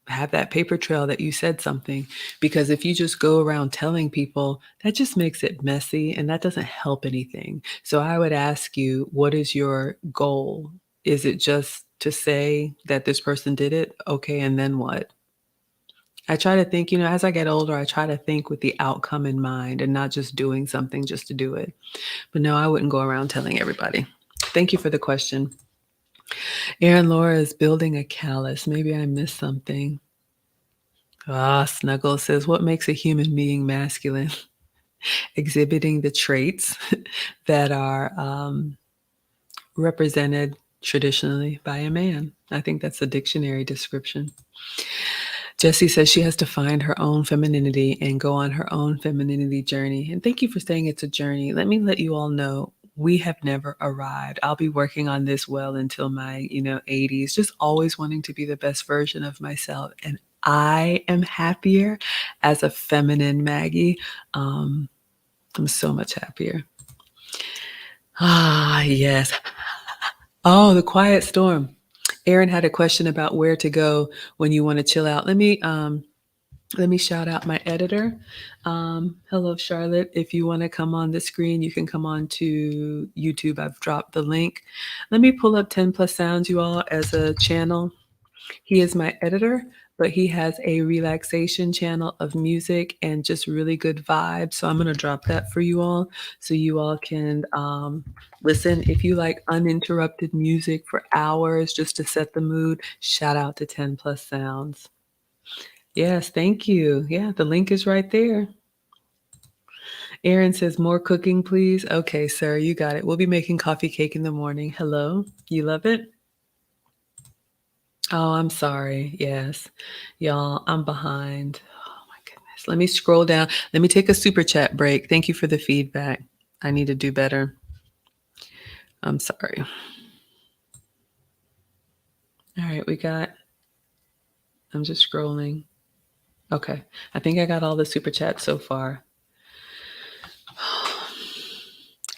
have that paper trail that you said something. Because if you just go around telling people, that just makes it messy and that doesn't help anything. So I would ask you, what is your goal? Is it just to say that this person did it? Okay, and then what? I try to think, as I get older, I try to think with the outcome in mind and not just doing something just to do it. But no, I wouldn't go around telling everybody. Thank you for the question. Aaron Laura is building a callus. Maybe I missed something. Snuggle says, what makes a human being masculine? Exhibiting the traits that are represented traditionally by a man. I think that's the dictionary description. Jessie says she has to find her own femininity and go on her own femininity journey. And thank you for saying it's a journey. Let me let you all know we have never arrived. I'll be working on this well until my, 80s, just always wanting to be the best version of myself. And I am happier as a feminine Maggie. I'm so much happier. Ah, yes. Oh, the quiet storm. Aaron had a question about where to go when you want to chill out. Let me shout out my editor. Hello, Charlotte. If you want to come on the screen, you can come on to YouTube. I've dropped the link. Let me pull up 10 Plus Sounds, you all, as a channel. He is my editor, but he has a relaxation channel of music and just really good vibes. So I'm going to drop that for you all so you all can listen. If you like uninterrupted music for hours just to set the mood, shout out to 10 Plus Sounds. Yes, thank you. Yeah, the link is right there. Aaron says, more cooking, please. Okay, sir, you got it. We'll be making coffee cake in the morning. Hello, you love it? Oh, I'm sorry. Yes. Y'all, I'm behind. Oh my goodness. Let me scroll down. Let me take a super chat break. Thank you for the feedback. I need to do better. I'm sorry. All right, I'm just scrolling. Okay. I think I got all the super chats so far.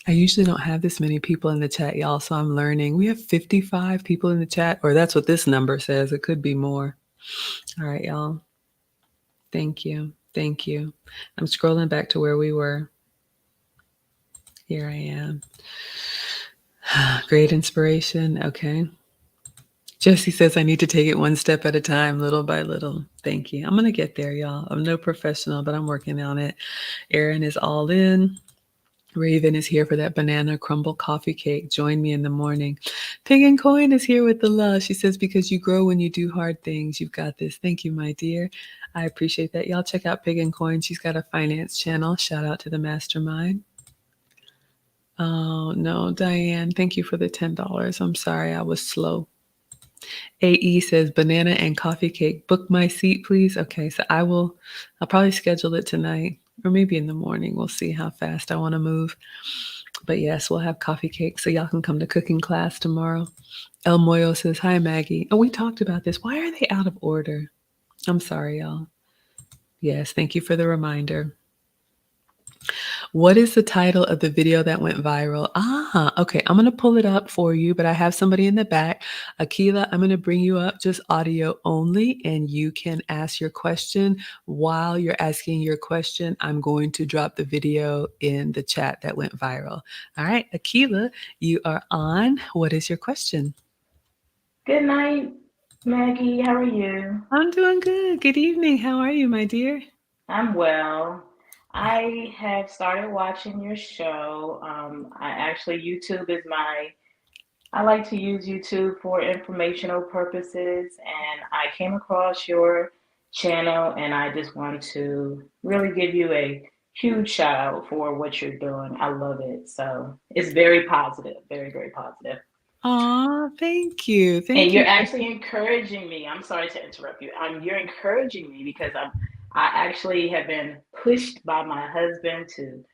I usually don't have this many people in the chat, y'all, so I'm learning. We have 55 people in the chat, or that's what this number says. It could be more. All right, y'all. Thank you. Thank you. I'm scrolling back to where we were. Here I am. Great inspiration. Okay. Jesse says I need to take it one step at a time, little by little. Thank you. I'm going to get there, y'all. I'm no professional, but I'm working on it. Aaron is all in. Raven is here for that banana crumble coffee cake. Join me in the morning. Pig and Coin is here with the love. She says, because you grow when you do hard things. You've got this. Thank you, my dear. I appreciate that. Y'all check out Pig and Coin. She's got a finance channel. Shout out to the mastermind. Oh, no, Diane, thank you for the $10. I'm sorry, I was slow. AE says banana and coffee cake. Book my seat, please. Okay, so I'll probably schedule it tonight or maybe in the morning. We'll see how fast I want to move. But yes, we'll have coffee cake so y'all can come to cooking class tomorrow. El Moyo says, hi, Maggie. Oh, we talked about this. Why are they out of order? I'm sorry, y'all. Yes, thank you for the reminder. What is the title of the video that went viral? Okay. I'm going to pull it up for you, but I have somebody in the back. Akila, I'm going to bring you up just audio only, and you can ask your question. While you're asking your question, I'm going to drop the video in the chat that went viral. All right, Akila, you are on. What is your question? Good night, Maggie. How are you? I'm doing good. Good evening. How are you, my dear? I'm well. I have started watching your show. YouTube is I like to use YouTube for informational purposes, and I came across your channel, and I just want to really give you a huge shout out for what you're doing. I love it. So it's very positive, very, very positive. Aw, thank you. And Thank you're you. actually encouraging me. I'm sorry to interrupt you. You're encouraging me because I actually have been pushed by my husband to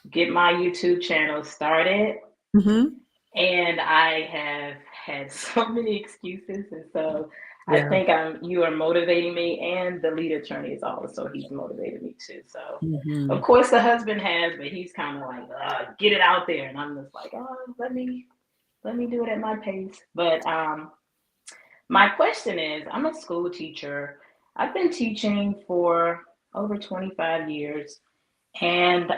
get my YouTube channel started, Mm-hmm. and I have had so many excuses, and so I Yeah. think you are motivating me, and the lead attorney is also he's motivated me too. So Mm-hmm. of course the husband has, but he's kind of like, get it out there, and I'm just like, oh, let me do it at my pace. But my question is, I'm a school teacher. I've been teaching for over 25 years, and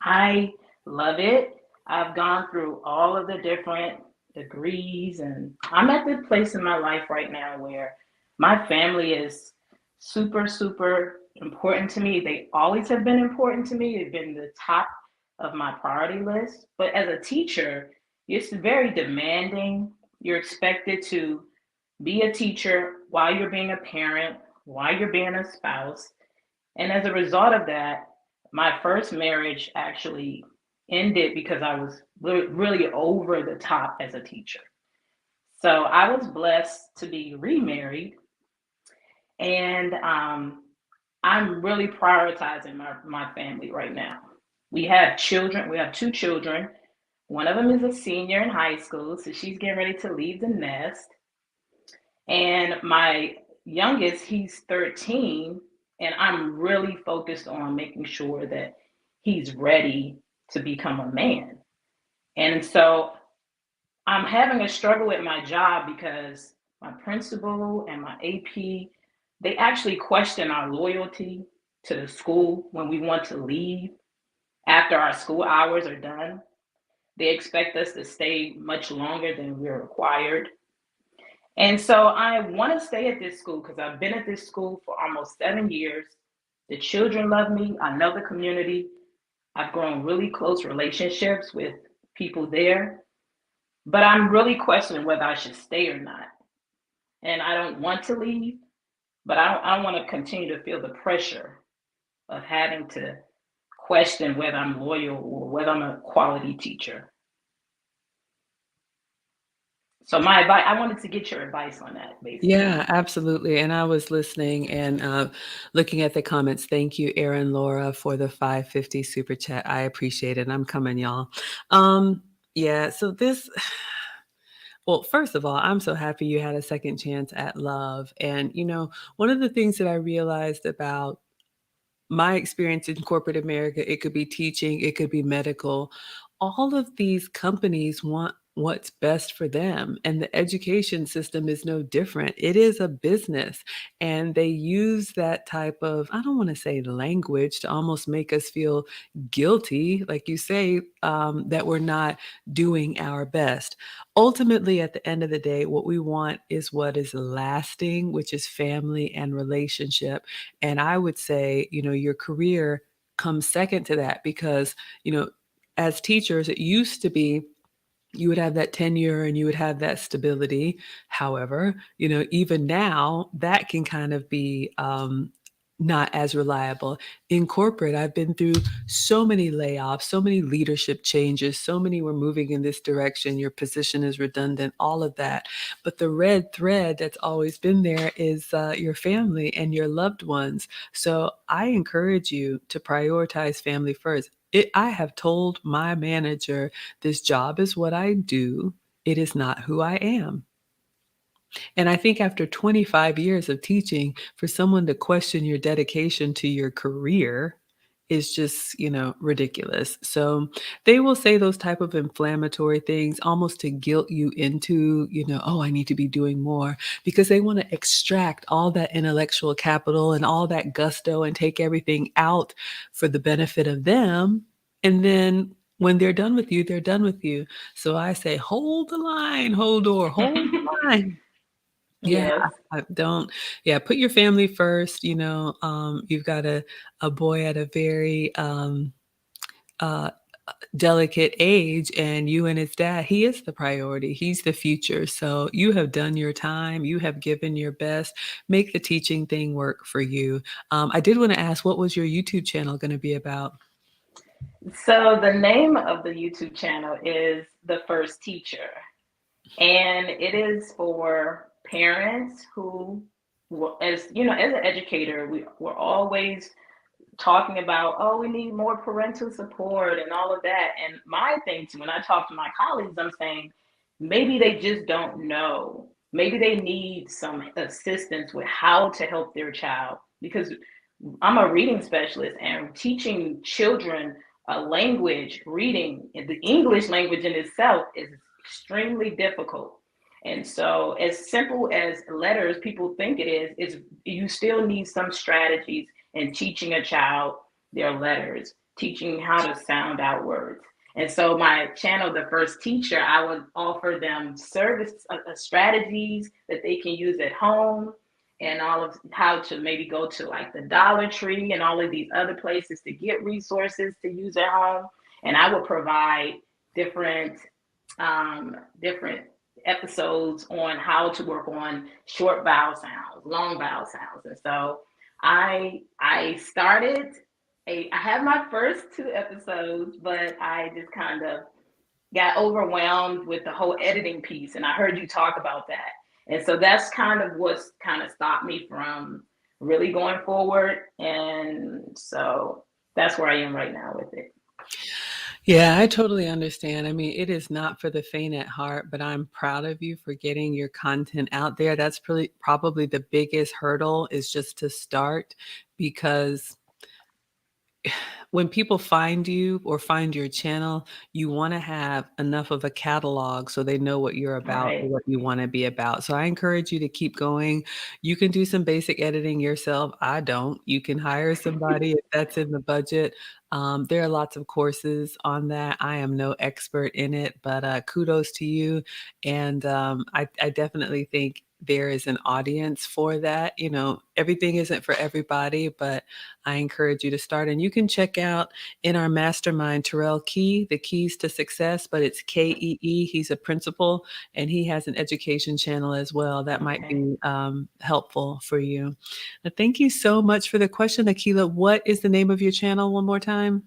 I love it. I've gone through all of the different degrees, and I'm at the place in my life right now where my family is super, super important to me. They always have been important to me. They've been the top of my priority list. But as a teacher, it's very demanding. You're expected to be a teacher while you're being a parent, while you're being a spouse. And as a result of that, my first marriage actually ended because I was really over the top as a teacher. So I was blessed to be remarried, and I'm really prioritizing my family right now. We have children, we have two children. One of them is a senior in high school, so she's getting ready to leave the nest. And my youngest, he's 13, and I'm really focused on making sure that he's ready to become a man. And so I'm having a struggle with my job because my principal and my AP, they actually question our loyalty to the school when we want to leave after our school hours are done. They expect us to stay much longer than we're required. And so I want to stay at this school because I've been at this school for almost 7 years. The children love me. I know the community. I've grown really close relationships with people there. But I'm really questioning whether I should stay or not. And I don't want to leave, but I don't want to continue to feel the pressure of having to question whether I'm loyal or whether I'm a quality teacher. So my advice, I wanted to get your advice on that, basically. Yeah, absolutely. And I was listening and looking at the comments. Thank you, Erin Laura, for the 550 super chat. I appreciate it. I'm coming, y'all. Yeah, so this, well, first of all, I'm so happy you had a second chance at love. And, one of the things that I realized about my experience in corporate America, it could be teaching, it could be medical. All of these companies want what's best for them. And the education system is no different. It is a business. And they use that type of, I don't want to say language, to almost make us feel guilty, like you say, that we're not doing our best. Ultimately, at the end of the day, what we want is what is lasting, which is family and relationship. And I would say, your career comes second to that because, as teachers, it used to be you would have that tenure and you would have that stability. However, even now that can kind of be not as reliable. In corporate, I've been through so many layoffs, so many leadership changes, so many were moving in this direction. Your position is redundant, all of that. But the red thread that's always been there is your family and your loved ones. So I encourage you to prioritize family first. I have told my manager, this job is what I do. It is not who I am. And I think after 25 years of teaching, for someone to question your dedication to your career is just, ridiculous. So they will say those type of inflammatory things almost to guilt you into, oh, I need to be doing more because they want to extract all that intellectual capital and all that gusto and take everything out for the benefit of them. And then when they're done with you, they're done with you. So I say, hold the line, hold the line. Yeah, Yes. I don't put your family first, you've got a boy at a very, uh, delicate age, and you and his dad, he is the priority, he's the future, so you have done your time, you have given your best, make the teaching thing work for you. I did wanna ask, what was your YouTube channel gonna be about? So the name of the YouTube channel is The First Teacher. And it is for parents who, as you know, as an educator, we're always talking about, oh, we need more parental support and all of that. And my thing too, when I talk to my colleagues, I'm saying maybe they just don't know. Maybe they need some assistance with how to help their child because I'm a reading specialist and teaching children a language, reading, the English language in itself is extremely difficult. And so, as simple as letters people think it is you still need some strategies in teaching a child their letters, teaching how to sound out words. And so, my channel, The First Teacher, I would offer them service strategies that they can use at home and all of how to maybe go to like the Dollar Tree and all of these other places to get resources to use at home. And I would provide different different episodes on how to work on short vowel sounds, long vowel sounds. And so I started I have my first 2 episodes, but I just kind of got overwhelmed with the whole editing piece. And I heard you talk about that. And so that's kind of what's kind of stopped me from really going forward. And so that's where I am right now with it. Yeah, I totally understand. I mean, it is not for the faint at heart, but I'm proud of you for getting your content out there. That's probably the biggest hurdle is just to start because when people find you or find your channel, you want to have enough of a catalog so they know what you're about or Right. what you want to be about. So I encourage you to keep going. You can do some basic editing yourself. I don't. You can hire somebody if that's in the budget. There are lots of courses on that. I am no expert in it, but kudos to you. And I definitely think there is an audience for that. You know, everything isn't for everybody, but I encourage you to start. And you can check out in our mastermind, Terrell Key, The Keys to Success, but it's KEE. He's a principal and he has an education channel as well. That might Okay. be helpful for you. Thank you so much for the question, Akila. What is the name of your channel one more time?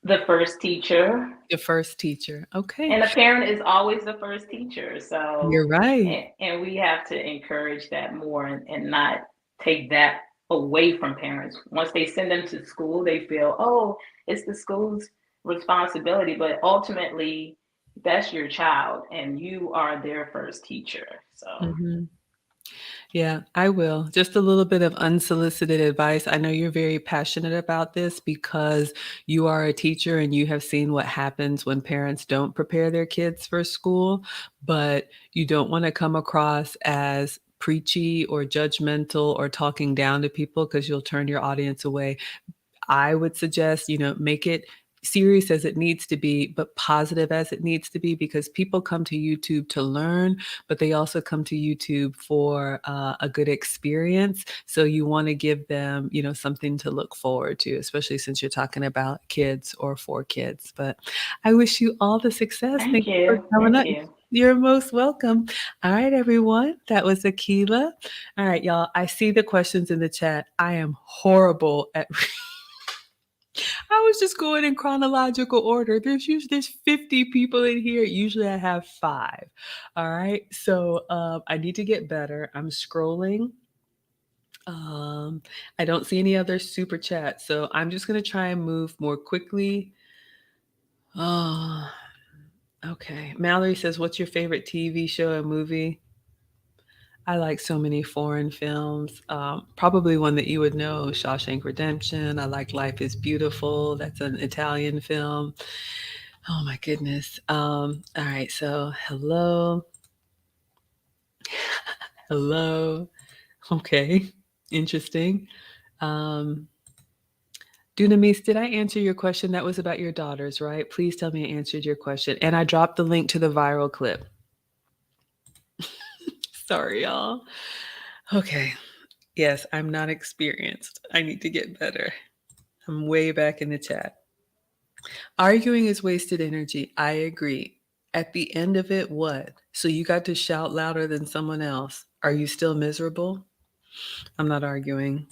The first teacher. The First Teacher. Okay. And a parent is always the first teacher. So, You're right. and we have to encourage that more and not take that away from parents. Once they send them to school, they feel, oh, it's the school's responsibility. But ultimately, that's your child and you are their first teacher. So, Mhm. Yeah, I will. Just a little bit of unsolicited advice. I know you're very passionate about this because you are a teacher and you have seen what happens when parents don't prepare their kids for school, but you don't want to come across as preachy or judgmental or talking down to people because you'll turn your audience away. I would suggest, make it serious as it needs to be, but positive as it needs to be, because people come to YouTube to learn, but they also come to YouTube for a good experience. So you want to give them, something to look forward to, especially since you're talking about kids or for kids. But I wish you all the success. thank Thank you for you. coming Thank up. you. You're most welcome. All right, everyone. That was Akila. All right, y'all. I see the questions in the chat. I am horrible at I was just going in chronological order. There's 50 people in here. Usually I have 5. All right. So I need to get better. I'm scrolling. I don't see any other super chats. So I'm just gonna try and move more quickly. Oh, okay. Mallory says, what's your favorite TV show and movie? I like so many foreign films. Probably one that you would know, Shawshank Redemption. I like Life is Beautiful. That's an Italian film. Oh my goodness. All right. So hello. Hello. Okay. Interesting. Um, Dunamis, did I answer your question? That was about your daughters, right? Please tell me I answered your question. And I dropped the link to the viral clip. Sorry, y'all. Okay. Yes, I'm not experienced. I need to get better. I'm way back in the chat. Arguing is wasted energy. I agree. At the end of it, what? So you got to shout louder than someone else. Are you still miserable? I'm not arguing.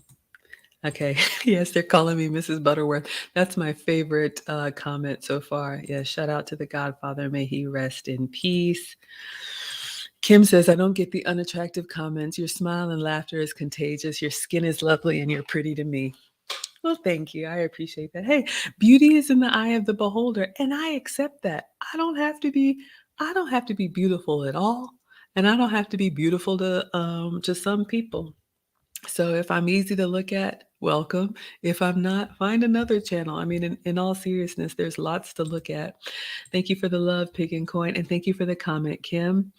Okay. Yes, they're calling me Mrs. Butterworth. That's my favorite comment so far. Yeah, shout out to the Godfather. May he rest in peace. Kim says, I don't get the unattractive comments. Your smile and laughter is contagious. Your skin is lovely and you're pretty to me. Well, thank you. I appreciate that. Hey, beauty is in the eye of the beholder, and I accept that. I don't have to be beautiful at all, and I don't have to be beautiful to some people. So if I'm easy to look at, welcome. If I'm not, find another channel. I mean, in all seriousness, there's lots to look at. Thank you for the love, Pig and Coin, and thank you for the comment, Kim.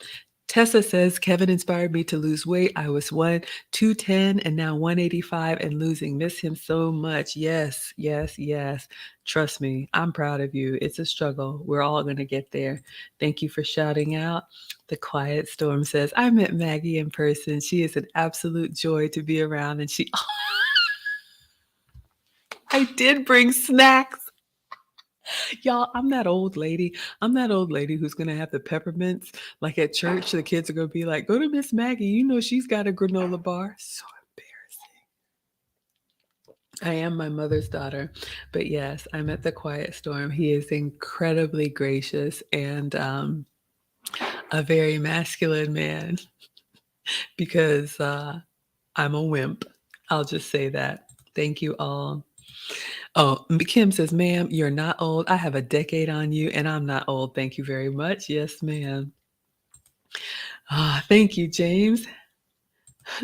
Tessa says, Kevin inspired me to lose weight. I was 210 and now 185 and losing. Miss him so much. Yes, yes, yes. Trust me, I'm proud of you. It's a struggle. We're all going to get there. Thank you for shouting out. The Quiet Storm says, I met Maggie in person. She is an absolute joy to be around. And I did bring snacks. Y'all, I'm that old lady. I'm that old lady who's gonna have the peppermints. Like at church, the kids are gonna be like, go to Miss Maggie. You know she's got a granola bar. So embarrassing. I am my mother's daughter. But yes, I'm at the Quiet Storm. He is incredibly gracious and a very masculine man because I'm a wimp. I'll just say that. Thank you all. Oh, Kim says, ma'am, you're not old. I have a decade on you and I'm not old. Thank you very much. Yes, ma'am. Ah, thank you, James.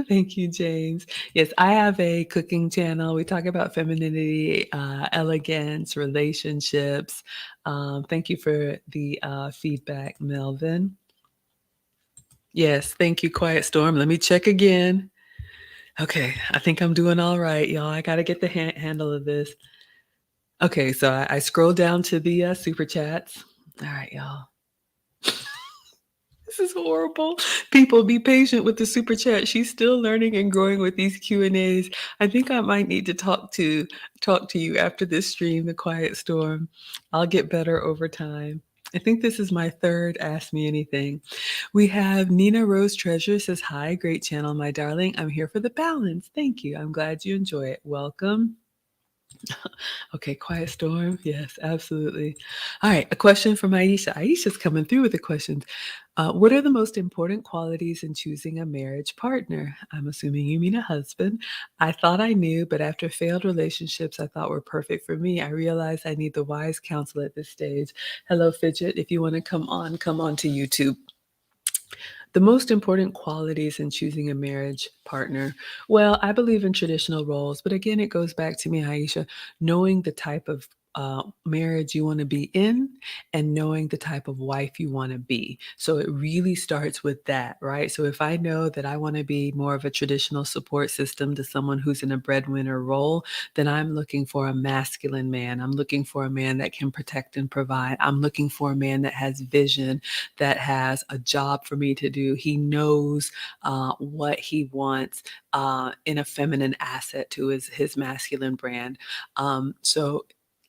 Thank you, James. Yes, I have a cooking channel. We talk about femininity, elegance, relationships. Thank you for the feedback, Melvin. Yes, thank you, Quiet Storm. Let me check again. Okay, I think I'm doing all right, y'all. I got to get the handle of this. Okay, so I scrolled down to the super chats. All right, y'all. This is horrible. People, be patient with the super chat. She's still learning and growing with these Q&As. I think I might need to talk to you after this stream, The Quiet Storm. I'll get better over time. I think this is my third Ask Me Anything. We have Nina Rose Treasure says, hi, great channel, my darling. I'm here for the balance. Thank you. I'm glad you enjoy it. Welcome. Okay, Quiet Storm. Yes, absolutely. All right, a question from Aisha. Aisha's coming through with the questions. What are the most important qualities in choosing a marriage partner? I'm assuming you mean a husband. I thought I knew, but after failed relationships I thought were perfect for me, I realized I need the wise counsel at this stage. Hello, Fidget. If you want to come on to YouTube. The most important qualities in choosing a marriage partner. Well, I believe in traditional roles, but again, it goes back to me, Aisha, knowing the type of marriage you want to be in and knowing the type of wife you want to be. So it really starts with that, right? So if I know that I want to be more of a traditional support system to someone who's in a breadwinner role, then I'm looking for a masculine man. I'm looking for a man that can protect and provide. I'm looking for a man that has vision, that has a job for me to do. He knows what he wants in a feminine asset to his masculine brand. So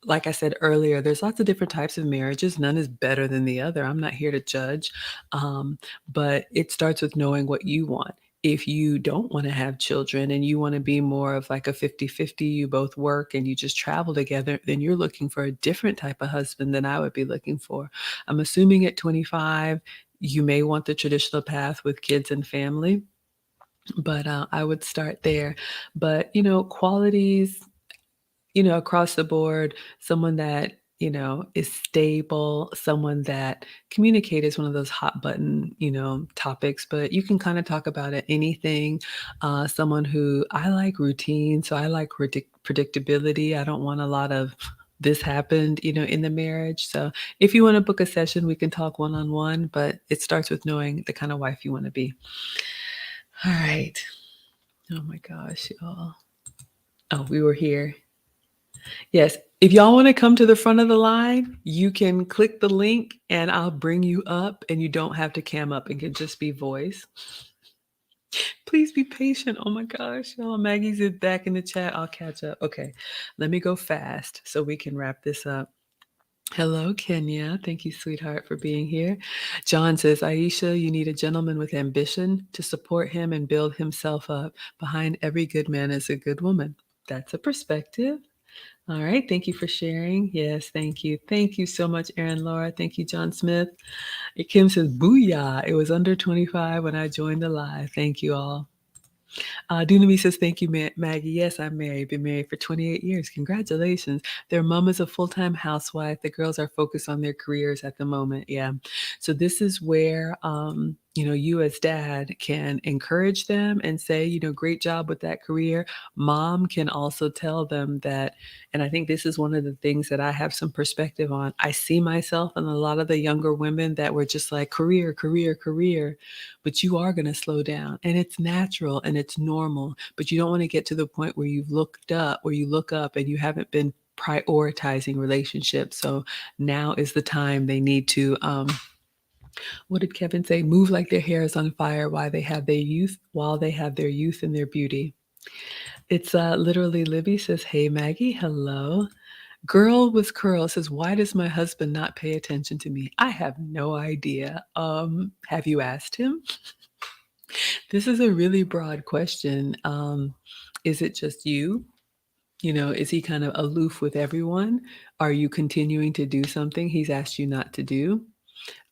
like I said earlier, there's lots of different types of marriages. None is better than the other. I'm not here to judge, but it starts with knowing what you want. If you don't want to have children and you want to be more of like a 50-50, you both work and you just travel together, then you're looking for a different type of husband than I would be looking for. I'm assuming at 25, you may want the traditional path with kids and family, but I would start there. But, qualities, across the board, someone that, is stable, someone that communicate is one of those hot button, topics, but you can kind of talk about it, anything. Someone who I like routine, so I like predictability. I don't want a lot of this happened, in the marriage. So if you want to book a session, we can talk one-on-one, but it starts with knowing the kind of wife you want to be. All right. Oh my gosh, y'all. Oh, we were here. Yes. If y'all want to come to the front of the line, you can click the link and I'll bring you up and you don't have to cam up. It can just be voice. Please be patient. Oh my gosh, y'all. Maggie's is back in the chat. I'll catch up. Okay. Let me go fast so we can wrap this up. Hello, Kenya. Thank you, sweetheart, for being here. John says, Aisha, you need a gentleman with ambition to support him and build himself up. Behind every good man is a good woman. That's a perspective. All right. Thank you for sharing. Yes, thank you. Thank you so much, Erin Laura. Thank you, John Smith. Kim says, booyah. It was under 25 when I joined the live. Thank you all. Dunami says, thank you, Maggie. Yes, I'm married. Been married for 28 years. Congratulations. Their mom is a full-time housewife. The girls are focused on their careers at the moment. Yeah. So this is where, you as dad can encourage them and say, great job with that career. Mom can also tell them that, and I think this is one of the things that I have some perspective on. I see myself and a lot of the younger women that were just like career, career, career, but you are going to slow down and it's natural and it's normal, but you don't want to get to the point where you look up and you haven't been prioritizing relationships. So now is the time they need to, what did Kevin say? Move like their hair is on fire while they have their youth and their beauty. It's literally Libby says, hey, Maggie, hello. Girl with curl says, why does my husband not pay attention to me? I have no idea. Have you asked him? This is a really broad question. Is it just you? Is he kind of aloof with everyone? Are you continuing to do something he's asked you not to do?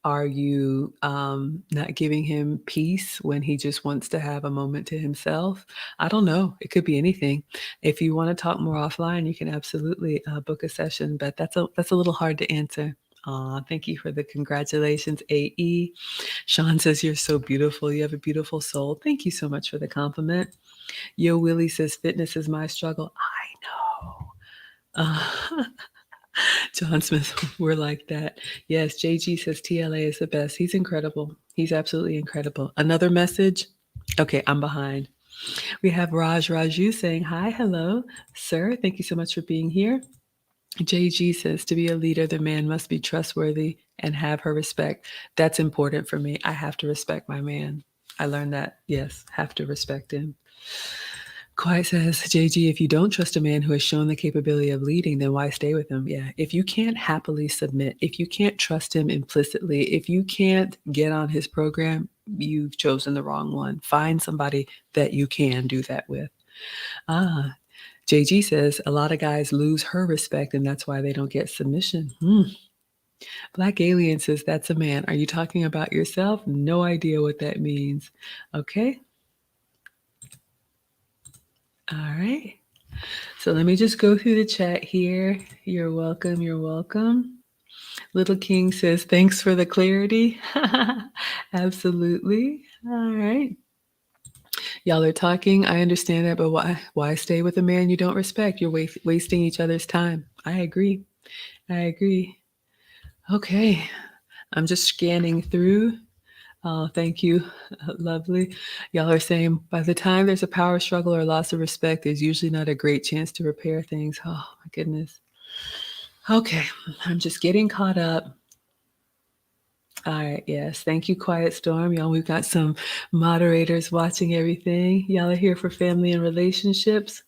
Are you not giving him peace when he just wants to have a moment to himself? I don't know. It could be anything. If you want to talk more offline, you can absolutely book a session, but that's a little hard to answer. Thank you for the congratulations, AE. Sean says, you're so beautiful. You have a beautiful soul. Thank you so much for the compliment. Yo Willie says, fitness is my struggle. I know. John Smith, we're like that. Yes, JG says TLA is the best. He's incredible. He's absolutely incredible. Another message. Okay, I'm behind. We have Raju saying, hi, hello, sir. Thank you so much for being here. JG says, to be a leader, the man must be trustworthy and have her respect. That's important for me. I have to respect my man. I learned that. Yes, have to respect him. Quiet says, JG, if you don't trust a man who has shown the capability of leading, then why stay with him? Yeah. If you can't happily submit, if you can't trust him implicitly, if you can't get on his program, you've chosen the wrong one. Find somebody that you can do that with. JG says, a lot of guys lose her respect, and that's why they don't get submission. Black Alien says, that's a man. Are you talking about yourself? No idea what that means. Okay. All right. So let me just go through the chat here. You're welcome. You're welcome. Little King says, thanks for the clarity. Absolutely. All right. Y'all are talking. I understand that, but why stay with a man you don't respect? You're wasting each other's time. I agree. Okay. I'm just scanning through. Oh, thank you. Lovely. Y'all are saying by the time there's a power struggle or loss of respect, there's usually not a great chance to repair things. Oh, my goodness. Okay. I'm just getting caught up. All right. Yes. Thank you, Quiet Storm. Y'all, we've got some moderators watching everything. Y'all are here for family and relationships.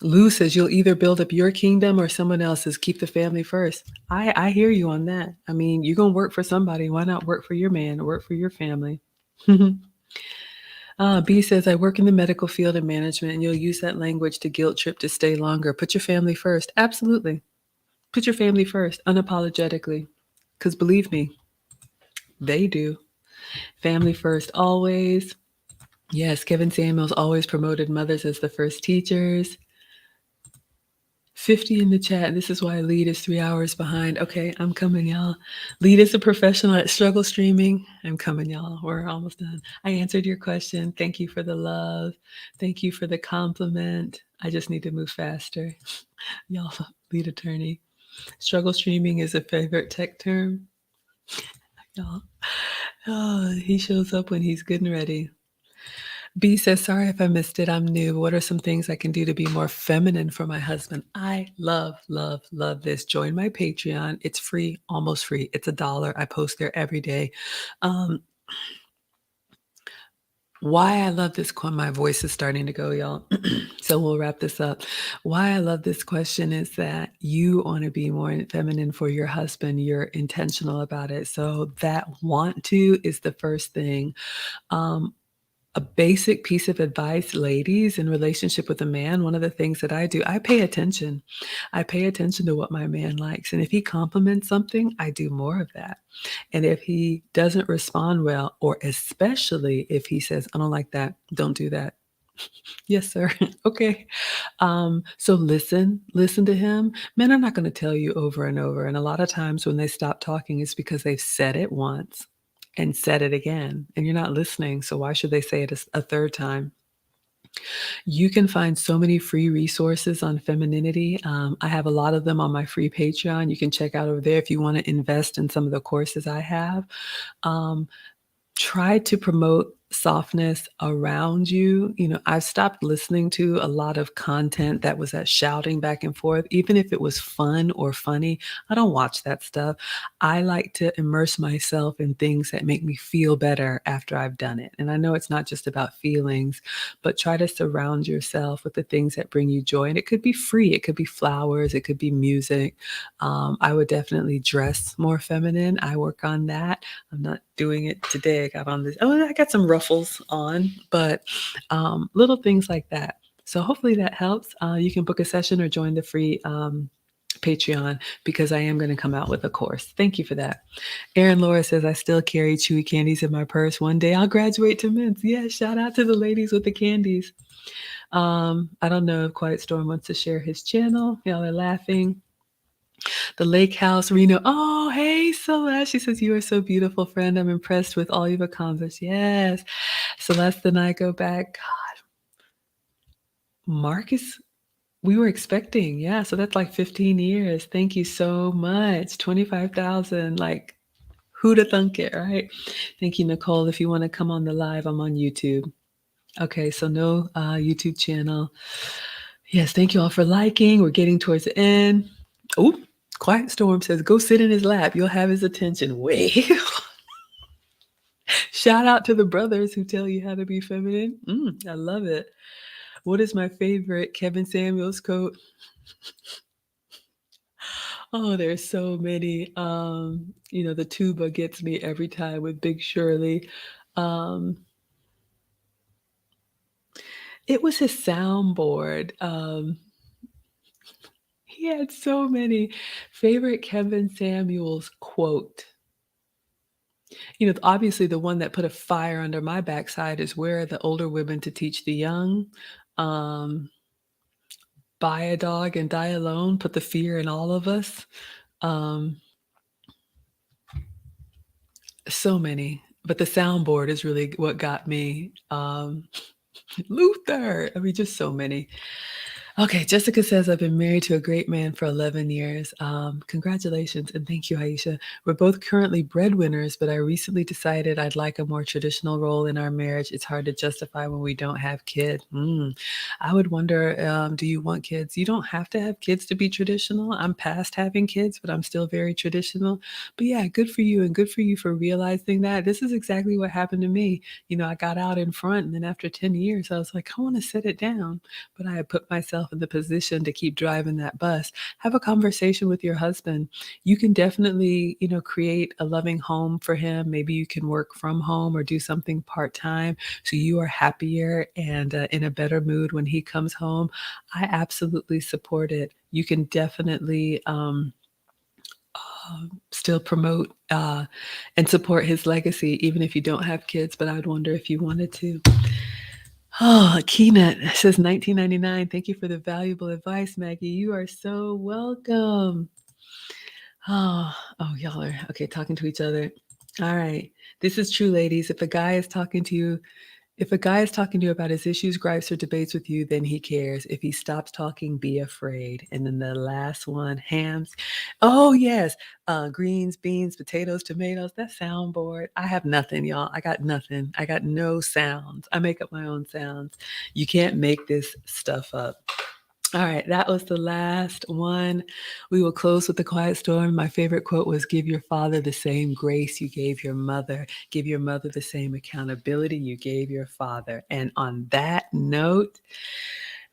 Lou says you'll either build up your kingdom or someone else's. Keep the family first. I hear you on that. I mean, you're going to work for somebody. Why not work for your man or work for your family? B says, I work in the medical field and management, and you'll use that language to guilt trip to stay longer. Put your family first. Absolutely. Put your family first, unapologetically. Because believe me, they do. Family first always. Yes, Kevin Samuels always promoted mothers as the first teachers. 50 in the chat. This is why Lead is 3 hours behind. Okay, I'm coming, y'all. Lead is a professional at struggle streaming. I'm coming, y'all. We're almost done. I answered your question. Thank you for the love. Thank you for the compliment. I just need to move faster. Y'all, Lead attorney. Struggle streaming is a favorite tech term. Y'all. Oh, he shows up when he's good and ready. B says, sorry if I missed it. I'm new. What are some things I can do to be more feminine for my husband? I love this. Join my Patreon. It's free, almost free. It's $1. I post there every day. Why I love this question, my voice is starting to go, y'all. So we'll wrap this up. Why I love this question is that you want to be more feminine for your husband. You're intentional about it. So that want to is the first thing. A basic piece of advice, ladies, in relationship with a man, one of the things that I do, I pay attention. I pay attention to what my man likes. And if he compliments something, I do more of that. And if he doesn't respond well, or especially if he says, I don't like that, don't do that. Yes, sir. Okay. So listen to him. Men are not going to tell you over and over. And a lot of times when they stop talking, it's because they've said it once and said it again, and you're not listening. So why should they say it a third time? You can find so many free resources on femininity. I have a lot of them on my free Patreon. You can check out over there if you want to invest in some of the courses I have. Try to promote softness around you. I've stopped listening to a lot of content that was that shouting back and forth, even if it was fun or funny. I don't watch that stuff. I like to immerse myself in things that make me feel better after I've done it. And I know it's not just about feelings, but try to surround yourself with the things that bring you joy. And it could be free. It could be flowers. It could be music. I would definitely dress more feminine. I work on that. I'm not doing it today. I got on this. Oh, I got some ruffles on, but little things like that. So hopefully that helps. You can book a session or join the free Patreon because I am going to come out with a course. Thank you for that. Erin Laura says, I still carry chewy candies in my purse. One day I'll graduate to mints. Yeah, shout out to the ladies with the candies. I don't know if Quiet Storm wants to share his channel. Y'all are laughing. The Lake House, Reno. Oh, hey, Celeste. She says, you are so beautiful, friend. I'm impressed with all you've accomplished. Yes. Celeste and I go back. God, Marcus, we were expecting. Yeah. So that's like 15 years. Thank you so much. 25,000. Like, who'da thunk it, right? Thank you, Nicole. If you want to come on the live, I'm on YouTube. Okay. So no YouTube channel. Yes. Thank you all for liking. We're getting towards the end. Oh, Quiet Storm says, go sit in his lap. You'll have his attention. Wait. Shout out to the brothers who tell you how to be feminine. I love it. What is my favorite Kevin Samuels quote? Oh, there's so many. The tuba gets me every time with Big Shirley. It was his soundboard. He had so many. Favorite Kevin Samuels quote. Obviously the one that put a fire under my backside is where are the older women to teach the young. Buy a dog and die alone, put the fear in all of us. So many, but the soundboard is really what got me. Luther, I mean, just so many. Okay, Jessica says, I've been married to a great man for 11 years. Congratulations, and thank you, Aisha. We're both currently breadwinners, but I recently decided I'd like a more traditional role in our marriage. It's hard to justify when we don't have kids. I would wonder, do you want kids? You don't have to have kids to be traditional. I'm past having kids, but I'm still very traditional. But yeah, good for you, and good for you for realizing that. This is exactly what happened to me. I got out in front, and then after 10 years, I was like, I want to set it down. But I had put myself in the position to keep driving that bus. Have a conversation with your husband. You can definitely, create a loving home for him. Maybe you can work from home or do something part-time so you are happier and in a better mood when he comes home. I absolutely support it. You can definitely still promote and support his legacy, even if you don't have kids, but I'd wonder if you wanted to. Oh, Keenet says 1999. Thank you for the valuable advice, Maggie. You are so welcome. Oh, y'all are okay talking to each other. All right. This is true, ladies. If a guy is talking to you about his issues, gripes, or debates with you, then he cares. If he stops talking, be afraid. And then the last one, hams. Oh, yes. Greens, beans, potatoes, tomatoes. That soundboard. I have nothing, y'all. I got nothing. I got no sounds. I make up my own sounds. You can't make this stuff up. All right, that was the last one. We will close with the quiet storm. My favorite quote was, give your father the same grace you gave your mother. Give your mother the same accountability you gave your father. And on that note,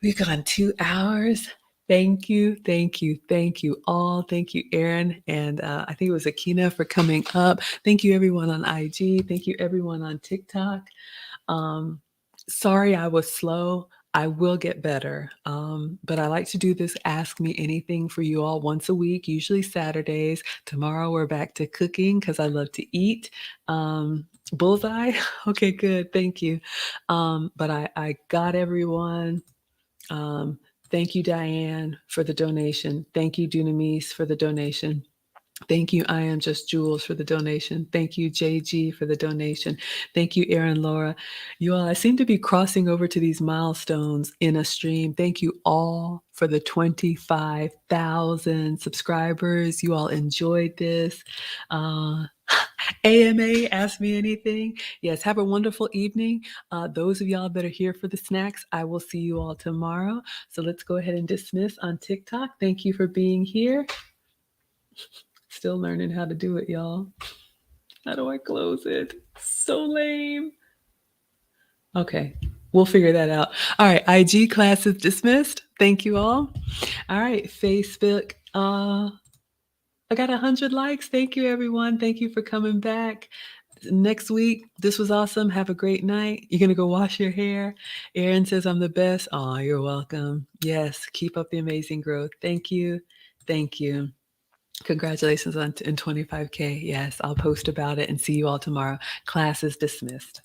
we've gone 2 hours. Thank you, thank you, thank you all. Thank you, Erin. And I think it was Akina for coming up. Thank you, everyone on IG. Thank you, everyone on TikTok. Sorry I was slow. I will get better. But I like to do this Ask Me Anything for you all once a week, usually Saturdays. Tomorrow we're back to cooking because I love to eat. Bullseye? Okay, good. Thank you. But I got everyone. Thank you, Diane, for the donation. Thank you, Dunamis, for the donation. Thank you, I Am Just Jules, for the donation. Thank you, JG, for the donation. Thank you, Erin, Laura. You all, I seem to be crossing over to these milestones in a stream. Thank you all for the 25,000 subscribers. You all enjoyed this. AMA, Ask Me Anything. Yes, have a wonderful evening. Those of y'all that are here for the snacks, I will see you all tomorrow. So let's go ahead and dismiss on TikTok. Thank you for being here. Still learning how to do it, y'all. How do I close it? So lame. Okay, we'll figure that out. All right, IG class is dismissed. Thank you all. All right, Facebook. I got 100 likes. Thank you, everyone. Thank you for coming back. Next week, this was awesome. Have a great night. You're going to go wash your hair. Erin says I'm the best. Oh, you're welcome. Yes, keep up the amazing growth. Thank you. Thank you. Congratulations on in 25K. Yes, I'll post about it and see you all tomorrow. Class is dismissed.